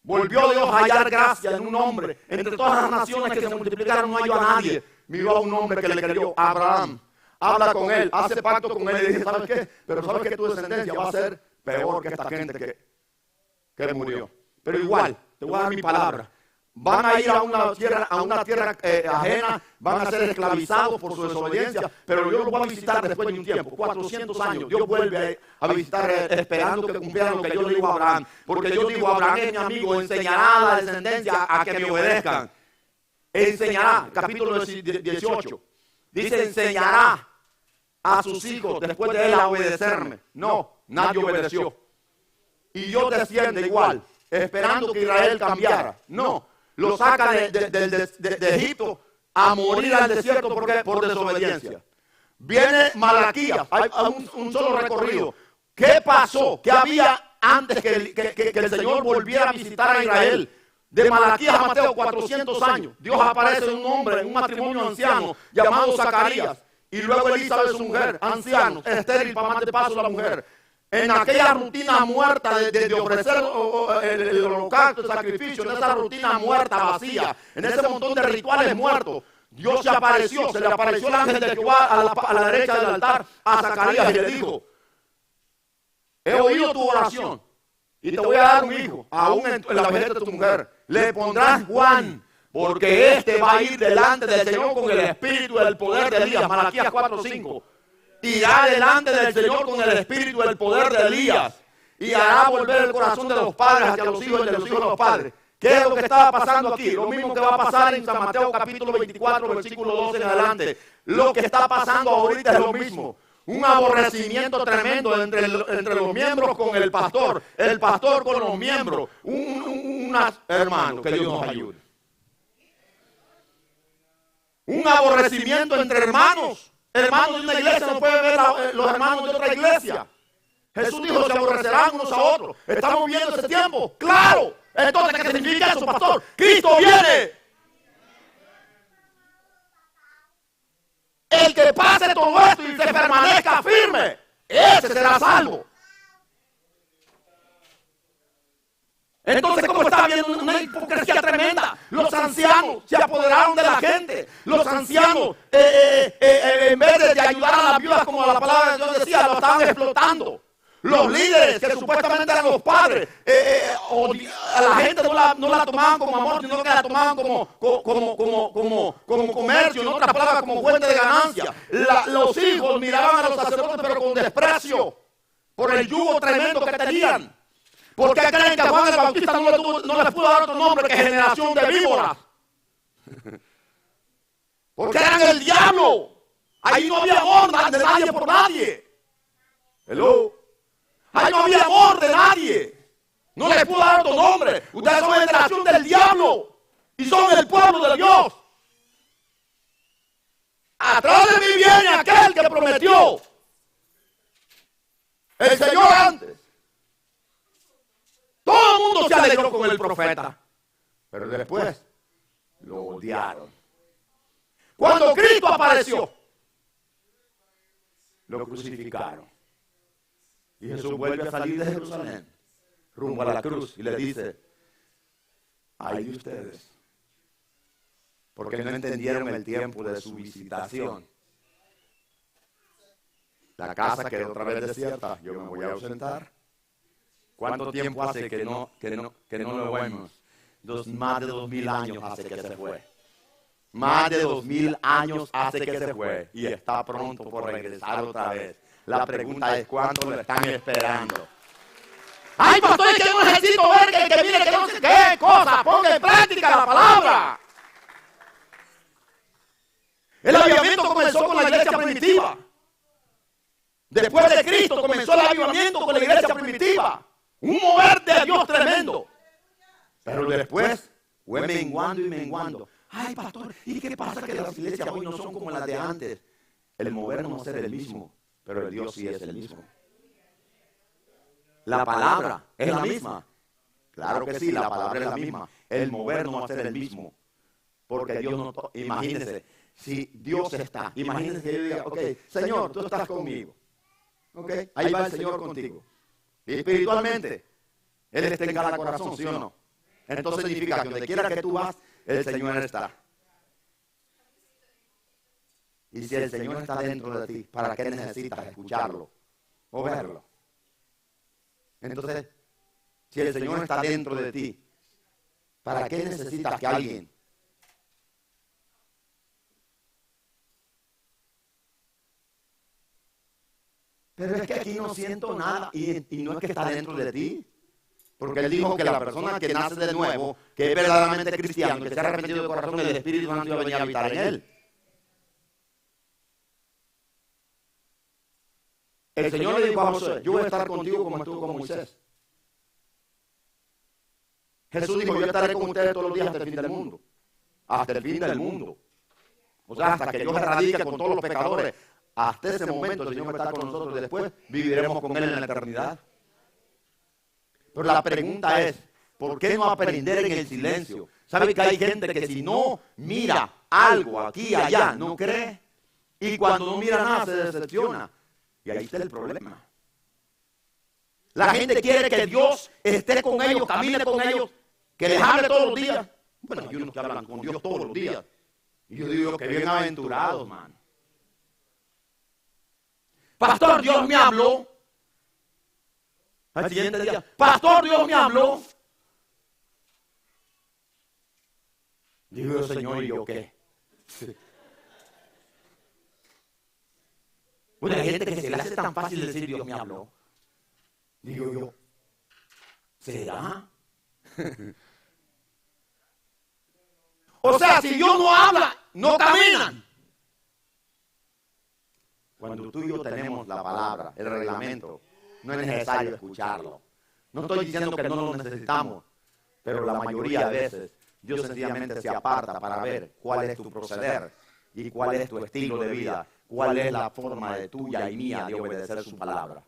Volvió Dios a hallar gracia en un hombre. Entre todas las naciones que se multiplicaron no halló a nadie. Miró a un hombre que le creyó, Abraham. Habla con él, hace pacto con él y dice, ¿sabes qué? Pero sabes que tu descendencia va a ser peor que esta gente que murió. Pero igual, te voy a dar mi palabra. van a ir a una tierra ajena, van a ser esclavizados por su desobediencia, pero Dios los va a visitar después de un tiempo, 400 años. Dios vuelve a visitar esperando que cumplieran lo que Dios le dijo a Abraham, porque Dios dijo: Abraham es mi amigo, enseñará a la descendencia a que me obedezcan. Enseñará, capítulo 18, dice: enseñará a sus hijos después de él a obedecerme. No, nadie obedeció. Y Dios desciende igual, esperando que Israel cambiara. No, lo saca de Egipto a morir al desierto por desobediencia. Viene Malaquías, hay un solo recorrido. ¿Qué pasó? ¿Qué había antes que el Señor volviera a visitar a Israel? De Malaquías a Mateo, 400 años. Dios aparece en un hombre, en un matrimonio anciano llamado Zacarías. Y luego Elizabeth, su mujer, ancianos, estéril para más de paso la mujer. En aquella rutina muerta de ofrecer el holocausto, el sacrificio, en esa rutina muerta, vacía, en ese montón de rituales muertos, Dios se le apareció el ángel de Jehová a la derecha del altar a Zacarías y le dijo: he oído tu oración y te voy a dar un hijo, aún en la vejez de tu mujer. Le pondrás Juan, porque este va a ir delante del Señor con el espíritu y el poder de Elías. Malaquías 4:5. Irá delante del Señor con el espíritu y el poder de Elías, y hará volver el corazón de los padres hacia los hijos y de los hijos a los padres. ¿Qué es lo que estaba pasando aquí? Lo mismo que va a pasar en San Mateo capítulo 24, versículo 12 en adelante. Lo que está pasando ahorita es lo mismo. Un aborrecimiento tremendo entre los miembros con el pastor con los miembros. Hermano, que Dios nos ayude. Un aborrecimiento entre hermanos. Hermanos de una iglesia no pueden ver los hermanos de otra iglesia. Jesús dijo: se aborrecerán unos a otros. ¿Estamos viviendo ese tiempo? ¡Claro! Entonces, ¿qué significa eso, pastor? ¡Cristo viene! El que pase todo esto y se permanezca firme, ese será salvo. Entonces, ¿cómo está habiendo una hipocresía tremenda? Los ancianos se apoderaron de la gente. Los ancianos, en vez de ayudar a las viudas, como la palabra de Dios decía, lo estaban explotando. Los líderes, que supuestamente eran los padres, a la gente no la tomaban como amor, sino que la tomaban como comercio, en otras palabras, como fuente de ganancia. Los hijos miraban a los sacerdotes, pero con desprecio, por el yugo tremendo que tenían. ¿Por qué creen que a Juan el Bautista no le pudo dar otro nombre que generación de víboras? Porque eran el diablo. Ahí no había amor de nadie por nadie. Hello. Ahí no había amor de nadie. No le pudo dar otro nombre. Ustedes son generación del diablo y son el pueblo de Dios. Atrás de mí viene aquel que prometió. El Señor antes. Todo el mundo se alegró con el profeta, pero después lo odiaron. Cuando Cristo apareció, lo crucificaron. Y Jesús vuelve a salir de Jerusalén, rumbo a la cruz, y le dice: ay de ustedes, porque no entendieron el tiempo de su visitación. La casa quedó otra vez desierta, yo me voy a ausentar. ¿Cuánto tiempo hace que no lo vemos? Más de 2000 años hace que se fue. Más de 2000 años hace que se fue. Y está pronto por regresar otra vez. La pregunta es: ¿cuánto lo están esperando? ¡Ay, pastor, es que no necesito ver que viene, que no sé qué cosa! ¡Ponga en práctica la palabra! El avivamiento comenzó con la iglesia primitiva. Después de Cristo comenzó el avivamiento con la iglesia primitiva. Un mover de Dios tremendo. Pero después fue menguando y menguando. Ay, pastor, ¿y qué pasa que las iglesias hoy no son como las de antes? El mover no va a ser el mismo, pero el Dios sí es el mismo. La palabra es la misma. Claro que sí, la palabra es la misma. El mover no va a ser el mismo. Porque Dios no... Imagínense, si Dios está, imagínense que yo diga: ok, Señor, tú estás conmigo. Ok, ahí va el Señor contigo. Y espiritualmente, Él está en cada corazón, ¿sí o no? Entonces significa que donde quiera que tú vas, el Señor está. Y si el Señor está dentro de ti, ¿para qué necesitas escucharlo o verlo? Entonces, si el Señor está dentro de ti, ¿Para qué necesitas que alguien? Pero es que aquí no siento nada y no es que está dentro de ti. Porque él dijo que la persona que nace de nuevo, que es verdaderamente cristiano, que se ha arrepentido de corazón, el Espíritu Santo iba a venir a habitar en él. El Señor le dijo a Josué, yo voy a estar contigo como estuvo con Moisés. Jesús dijo, yo estaré con ustedes todos los días hasta el fin del mundo. Hasta el fin del mundo. O sea, hasta que Dios erradique con todos los pecadores. Hasta ese momento el Señor va a estar con nosotros y después viviremos con Él en la eternidad. Pero la pregunta es, ¿por qué no aprender en el silencio? ¿Sabe que hay gente que si no mira algo aquí y allá, no cree? Y cuando no mira nada se decepciona. Y ahí está el problema. La gente quiere que Dios esté con ellos, camine con ellos, que les hable todos los días. Bueno, hay unos que hablan con Dios todos los días. Y yo digo que bienaventurados, man. Pastor, Dios me habló. Al siguiente día, pastor, Dios me habló. Digo yo, Señor, ¿y yo qué? Bueno, hay gente que se le hace tan fácil decir Dios me habló. Digo yo, ¿será? O sea, si Dios no habla, no caminan. Cuando tú y yo tenemos la palabra, el reglamento, no es necesario escucharlo. No estoy diciendo que no lo necesitamos, pero la mayoría de veces Dios sencillamente se aparta para ver cuál es tu proceder y cuál es tu estilo de vida, cuál es la forma de tuya y mía de obedecer su palabra.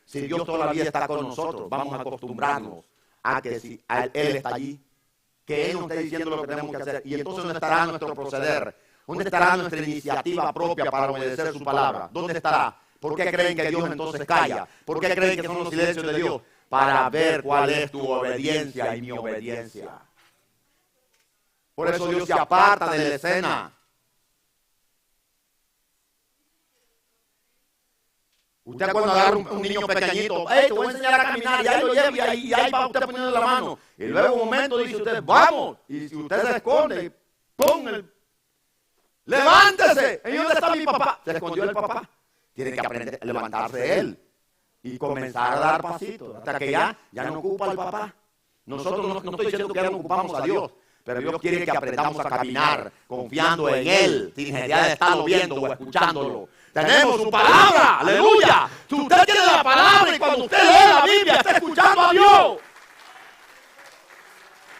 Si Dios todavía está con nosotros, vamos a acostumbrarnos a que si Él está allí, que Él nos esté diciendo lo que tenemos que hacer. Y entonces, ¿dónde estará nuestro proceder? ¿Dónde estará nuestra iniciativa propia para obedecer su palabra? ¿Dónde estará? ¿Por qué creen que Dios entonces calla? ¿Por qué creen que son los silencios de Dios? Para ver cuál es tu obediencia y mi obediencia. Por eso Dios se aparta de la escena. Usted cuando agarra un niño pequeñito, hey, te voy a enseñar a caminar, y ahí lo lleva y ahí va usted poniendo la mano. Y luego un momento dice usted, vamos. Y si usted se esconde, ¡pum! ¡Levántese! ¿Y dónde está mi papá? Se escondió el papá. Tiene que aprender a levantarse él y comenzar a dar pasitos hasta que ya no ocupa al papá. Nosotros no estoy diciendo que ya no ocupamos a Dios, pero Dios quiere que aprendamos a caminar confiando en Él, sin necesidad de estarlo viendo o escuchándolo. Tenemos su palabra, aleluya. Si usted tiene la palabra y cuando usted lee la Biblia está escuchando a Dios.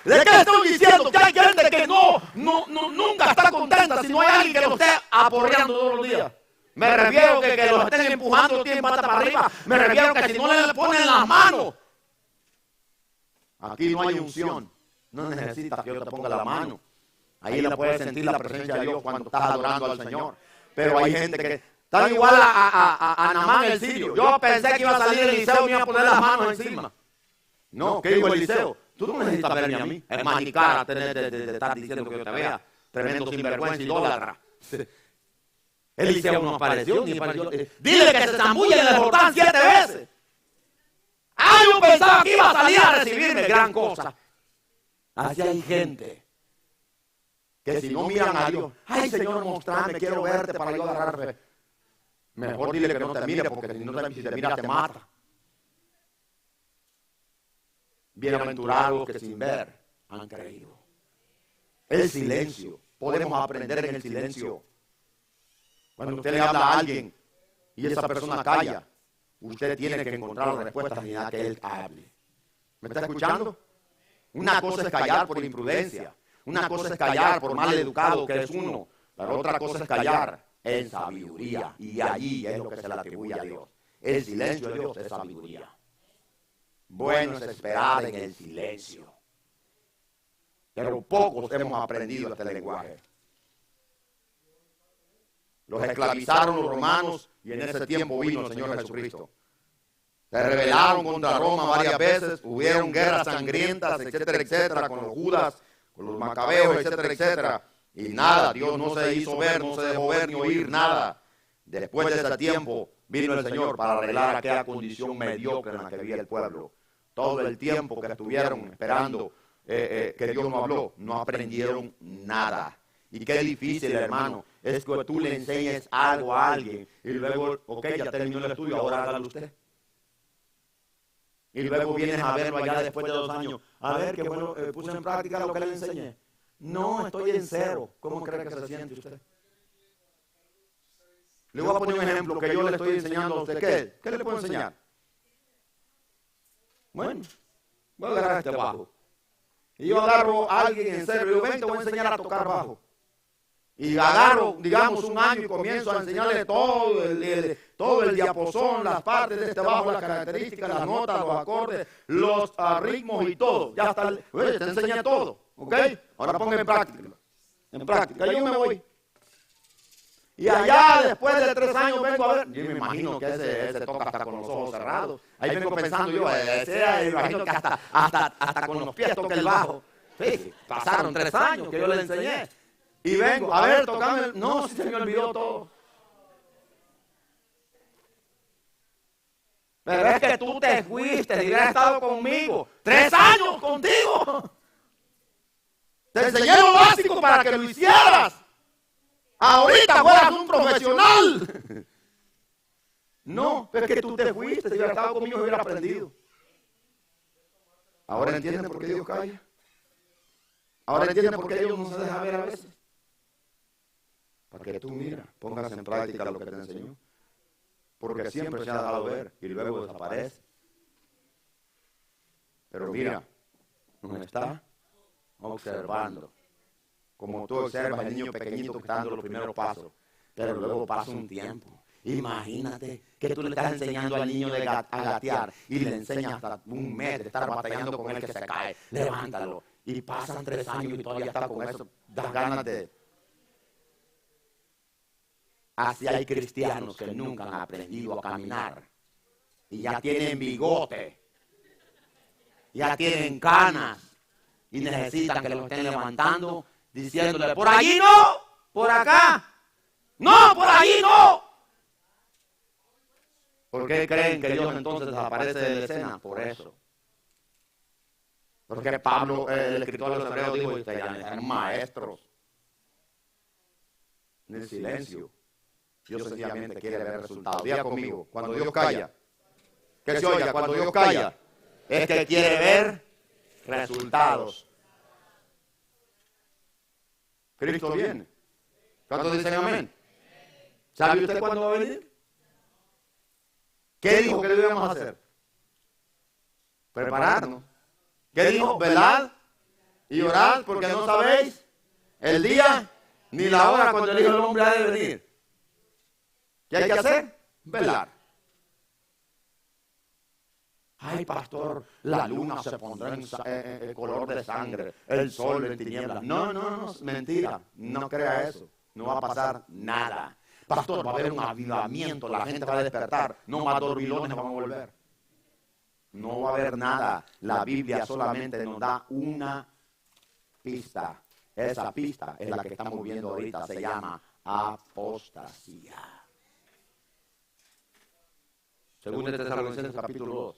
¿De qué estoy diciendo? Que hay gente que nunca está contenta si no hay alguien que lo esté aporreando todos los días. Me refiero que los estén empujando, los tienen pata para arriba. Me refiero que si no le ponen las manos. Aquí no hay unción. No necesitas que yo te ponga la mano. Ahí la puedes sentir la presencia de Dios cuando estás adorando al Señor. Pero hay gente que está igual a Naamán el sirio. Yo pensé que iba a salir Eliseo y me iba a poner las manos encima. No, ¿qué dijo Eliseo? Tú no necesitas verme a mí. Es más, ni cara de estar diciendo que yo te vea. Tremendo sinvergüenza, idólatra. Eliseo no apareció ni apareció. Dile que se zambulle en el Jordán 7 veces. Ah, yo pensaba que iba a salir a recibirme gran cosa. Así hay gente que si no miran a Dios, ay Señor, mostrame, quiero verte para yo agarrar fe. Mejor dile que no te mire, porque si te mira te mata. Bienaventurados que sin ver han creído. El silencio, podemos aprender en el silencio. Cuando usted le habla a alguien y esa persona calla, usted tiene que encontrar la respuesta sin que él hable. ¿Me está escuchando? Una cosa es callar por imprudencia. Una cosa es callar por mal educado que es uno. Pero otra cosa es callar en sabiduría. Y allí es lo que se le atribuye a Dios. El silencio de Dios es sabiduría. Bueno es esperar en el silencio. Pero pocos hemos aprendido este lenguaje. Los esclavizaron los romanos y en ese tiempo vino el Señor Jesucristo. Se rebelaron contra Roma varias veces, hubieron guerras sangrientas, etcétera, etcétera, con los judas, con los macabeos, etcétera, etcétera. Y nada, Dios no se hizo ver, no se dejó ver ni oír nada. Después de ese tiempo vino el Señor para arreglar aquella condición mediocre en la que vivía el pueblo. Todo el tiempo que estuvieron esperando que Dios no habló, no aprendieron nada. Y qué difícil, hermano, es que tú le enseñes algo a alguien y luego, ok, ya terminó el estudio, ahora hágalo usted. Y luego vienes a verlo allá después de 2 años. A ver, qué bueno, puse en práctica lo que le enseñé. No, estoy en cero. ¿Cómo cree que se siente usted? Le voy a poner un ejemplo que yo le estoy enseñando a usted. ¿Qué le puedo enseñar? Bueno, voy a agarrar este bajo. Y yo agarro a alguien en serio. Y digo, ven, te voy a enseñar a tocar bajo. Y agarro, digamos, 1 año y comienzo a enseñarle todo el diapasón, las partes de este bajo, las características, las notas, los acordes, los ritmos y todo. Ya está, te enseñé todo, ¿ok? Ahora ponga en práctica. En práctica, yo me voy. Y allá, después de 3 años, vengo a ver. Yo me imagino que ese toca hasta con los ojos cerrados. Ahí vengo pensando yo, me imagino que hasta con los pies toca el bajo. Sí, pasaron 3 años que yo le enseñé. Y vengo, a ver, tocame. No, si se me olvidó todo. Pero es que tú te fuiste, si hubieras estado conmigo. 3 años contigo. Te enseñé lo básico para que lo hicieras. Ahorita fueras un profesional. No, es que tú te fuiste, si hubieras estado conmigo, hubiera aprendido. ¿Ahora entienden por qué Dios calla? ¿Ahora entienden por qué Dios no se deja ver a veces? Para que tú, mira, pongas en práctica lo que te enseñó. Porque siempre se ha dejado ver y luego desaparece. Pero mira, nos está observando. Como tú observas el niño pequeñito que está dando los primeros pasos. Pero luego pasa un tiempo. Imagínate que tú le estás enseñando al niño a gatear y le enseñas hasta 1 mes de estar batallando con él que se cae. Levántalo. Y pasan 3 años y todavía está con eso. Das ganas de... Así hay cristianos que nunca han aprendido a caminar y ya tienen bigote, ya tienen canas y necesitan que los estén levantando diciéndole, por allí no, por acá, no, por allí no. ¿Por qué creen que Dios entonces desaparece de la escena? Por eso. Porque Pablo, el escritor de los Hebreos, dijo, ustedes ya eran maestros en el silencio. Dios sencillamente quiere ver resultados. Diga conmigo, cuando Dios calla, que se oiga, cuando Dios calla, es que quiere ver resultados. Cristo viene. ¿Cuántos dicen amén? ¿Sabe usted cuándo va a venir? ¿Qué dijo que debíamos hacer? Prepararnos. ¿Qué dijo? Velad y orad porque no sabéis el día ni la hora cuando el Hijo del Hombre ha de venir. ¿Qué hay que hacer? Velar. Ay, pastor, la luna se pondrá en color de sangre, el sol en tinieblas. No, mentira. No crea eso. No va a pasar nada. Pastor, va a haber un avivamiento, la gente va a despertar. No más dormilones van a volver. No va a haber nada. La Biblia solamente nos da una pista. Esa pista es la que estamos viendo ahorita. Se llama apostasía. Según de Tesalonicenses capítulo 2.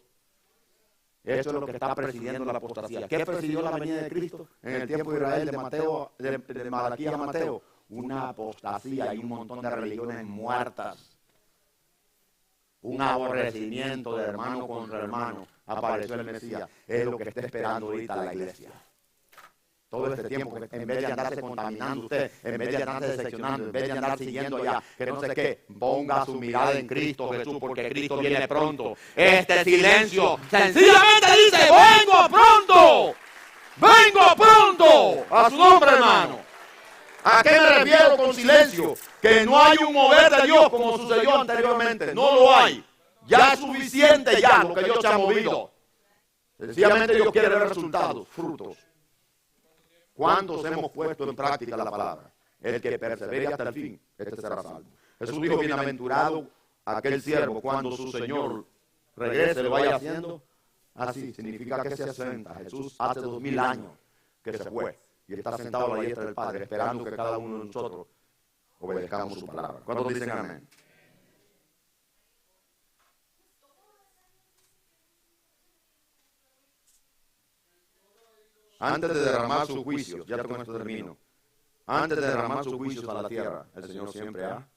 Eso es lo que está presidiendo la apostasía. ¿Qué presidió la venida de Cristo en el tiempo de Israel de Mateo, de Malaquías a Mateo? Una apostasía y un montón de religiones muertas. Un aborrecimiento de hermano contra hermano. Apareció el Mesías. Es lo que está esperando ahorita la iglesia. Todo este tiempo, que en vez de andarse contaminando usted, en vez de andarse decepcionando, en vez de andar siguiendo allá, que no sé qué, ponga su mirada en Cristo Jesús, porque Cristo viene pronto. Este silencio sencillamente dice, vengo pronto, vengo pronto, a su nombre, hermano. ¿A qué me refiero con silencio? Que no hay un mover de Dios como sucedió anteriormente, no lo hay. Ya es suficiente ya lo que Dios se ha movido. Sencillamente Dios quiere ver resultados, frutos. ¿Cuántos hemos puesto en práctica la palabra? El que persevere hasta el fin, este será salvo. Jesús dijo, bienaventurado aquel siervo cuando su Señor regrese, lo vaya haciendo así. Significa que se asienta. Jesús hace 2000 años que se fue y está sentado a la diestra del Padre, esperando que cada uno de nosotros obedezcamos su palabra. ¿Cuántos dicen amén? antes de derramar sus juicios, ya con esto termino, antes de derramar sus juicios a la tierra, el Señor siempre ha.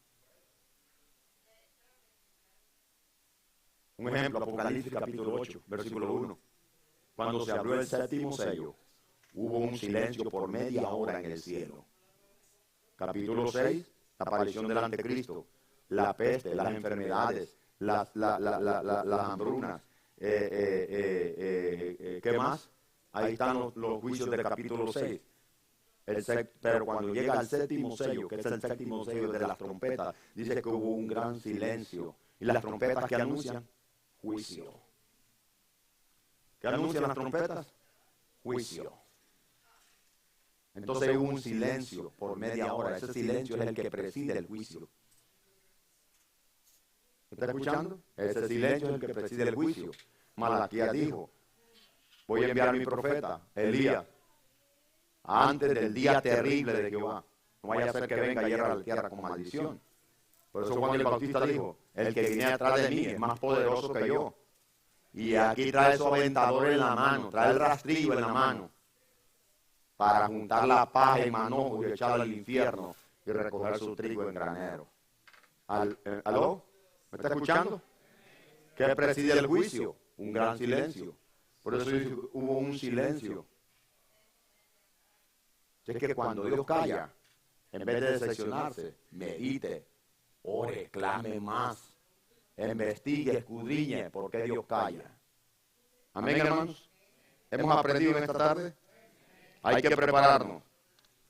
Un ejemplo, Apocalipsis capítulo 8, versículo 1. Cuando se abrió el séptimo sello, hubo un silencio por media hora en el cielo. Capítulo 6, la aparición del anticristo, la peste, las enfermedades, las hambrunas, ¿qué más? Ahí están los juicios del capítulo 6. Pero cuando llega al séptimo sello, que es el séptimo sello de las trompetas, dice que hubo un gran silencio. Y las trompetas que anuncian, juicio. ¿Qué anuncian las trompetas? Juicio. Entonces hubo un silencio por media hora. Ese silencio es el que preside el juicio. ¿Está escuchando? Ese silencio es el que preside el juicio. Malaquías dijo, voy a enviar a mi profeta, Elías, antes del día terrible de Jehová. No vaya a ser que venga y hierra la tierra con maldición. Por eso Juan el Bautista dijo, el que viene atrás de mí es más poderoso que yo. Y aquí trae su aventador en la mano, trae el rastrillo en la mano, para juntar la paja en manojo y echarla al infierno y recoger su trigo en granero. ¿Aló? ¿Me está escuchando? ¿Qué preside el juicio? Un gran silencio. Por eso hubo un silencio. Es que cuando Dios calla, en vez de decepcionarse, medite, ore, clame más, investigue, escudriñe, porque Dios calla. Amén, hermanos. ¿Hemos aprendido en esta tarde? Hay que prepararnos.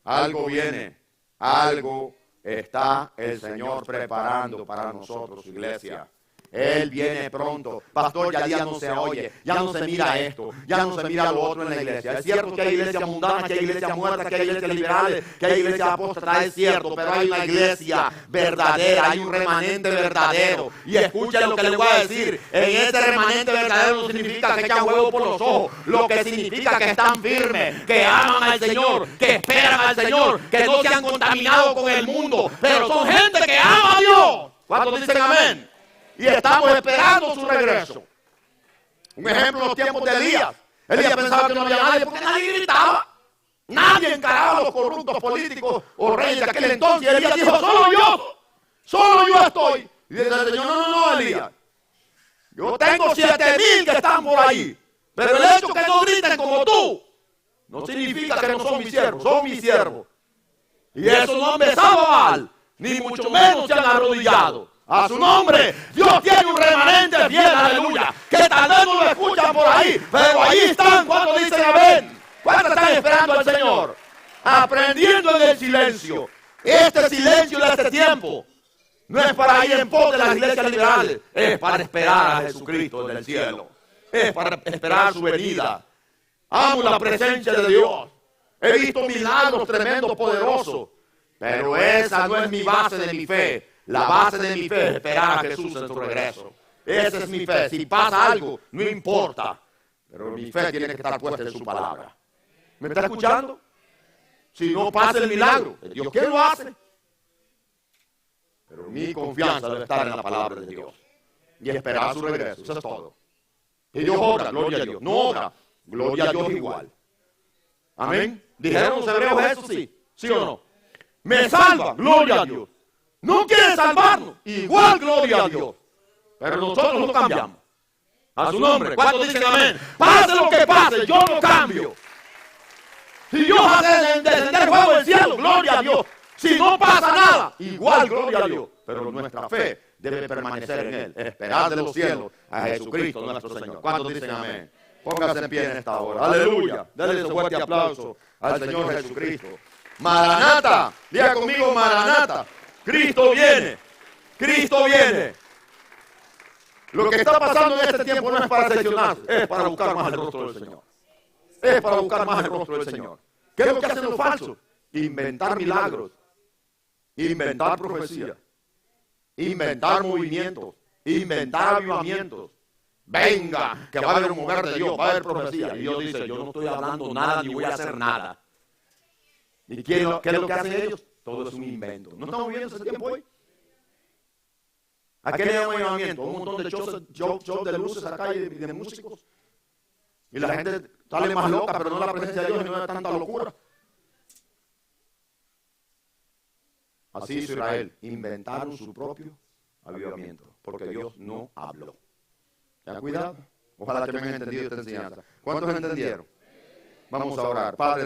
Algo viene, algo está el Señor preparando para nosotros, su iglesia. Él viene pronto. Pastor, ya no se oye, ya no se mira esto, ya no se mira lo otro en la iglesia. Es cierto que hay iglesias mundanas, que hay iglesias muertas, que hay iglesias liberales, que hay iglesias apóstatas, es cierto, pero hay una iglesia verdadera, hay un remanente verdadero. Y escuchen lo que les voy a decir. En ese remanente verdadero no significa que echan huevo por los ojos, lo que significa que están firmes, que aman al Señor, que esperan al Señor, que no se han contaminado con el mundo, pero son gente que ama a Dios. ¿Cuántos dicen amén? Y estamos esperando su regreso. Un ejemplo en los tiempos de Elías. Elías pensaba que no había nadie porque nadie gritaba. Nadie encaraba a los corruptos políticos o reyes de aquel entonces. Y Elías dijo, solo yo estoy. Y dice el Señor, no, Elías. Yo tengo 7,000 que están por ahí. Pero el hecho que no griten como tú, no significa que no son mis siervos, son mis siervos. Y eso no han besado a Baal, ni mucho menos se han arrodillado. A su nombre, Dios tiene un remanente fiel, aleluya, que tal vez no lo escuchan por ahí, pero ahí están cuando dicen amén. ¿Cuántos están esperando al Señor? Aprendiendo en el silencio. Este silencio de este tiempo no es para ir en pos de las iglesias liberales, es para esperar a Jesucristo en el cielo, es para esperar su venida. Amo la presencia de Dios, he visto milagros tremendos, poderosos, pero esa no es mi base de mi fe. La base de mi fe es esperar a Jesús en su regreso. Esa es mi fe. Si pasa algo, no importa. Pero mi fe tiene que estar puesta en su palabra. ¿Me está escuchando? Si no pasa el milagro, Dios, ¿quién lo hace? Pero mi confianza debe estar en la palabra de Dios. Y esperar su regreso. Eso es todo. Y Dios obra, gloria a Dios. No obra, gloria a Dios igual. Amén. ¿Dijeron los hebreos eso? Sí. ¿Sí o no? Me salva, gloria a Dios. No quiere salvarnos, igual gloria a Dios. Pero nosotros no cambiamos. A su nombre. ¿Cuántos dicen amén? Pase lo que pase, yo no cambio. Si Dios hace descender fuego del cielo, gloria a Dios. Si no pasa nada, igual gloria a Dios. Pero nuestra fe debe permanecer en Él. Esperar de los cielos a Jesucristo nuestro Señor. ¿Cuántos dicen amén? Póngase en pie en esta hora. Aleluya. Denle ese fuerte aplauso al Señor Jesucristo. Maranata. Diga conmigo, Maranata. Cristo viene, Cristo viene. Lo que está pasando en este tiempo no es para decepcionarse, es para buscar más el rostro del Señor. Es para buscar más el rostro del Señor. ¿Qué es lo que hacen los falsos? Inventar milagros, inventar profecías, inventar movimientos, inventar avivamientos. Venga, que va a haber un mover de Dios, va a haber profecía. Y Dios dice, yo no estoy hablando nada ni voy a hacer nada. ¿Y qué es lo que hacen ellos? Todo es un invento. ¿No estamos viviendo ese tiempo hoy? ¿A qué le llaman avivamiento? Un montón de shows de luces acá y de músicos. Y la gente sale más loca, pero no la presencia de Dios y no es tanta locura. Así hizo Israel. Inventaron su propio avivamiento, porque Dios no habló. Ten cuidado. Ojalá que me hayan entendido esta enseñanza. ¿Cuántos entendieron? Vamos a orar. Padre.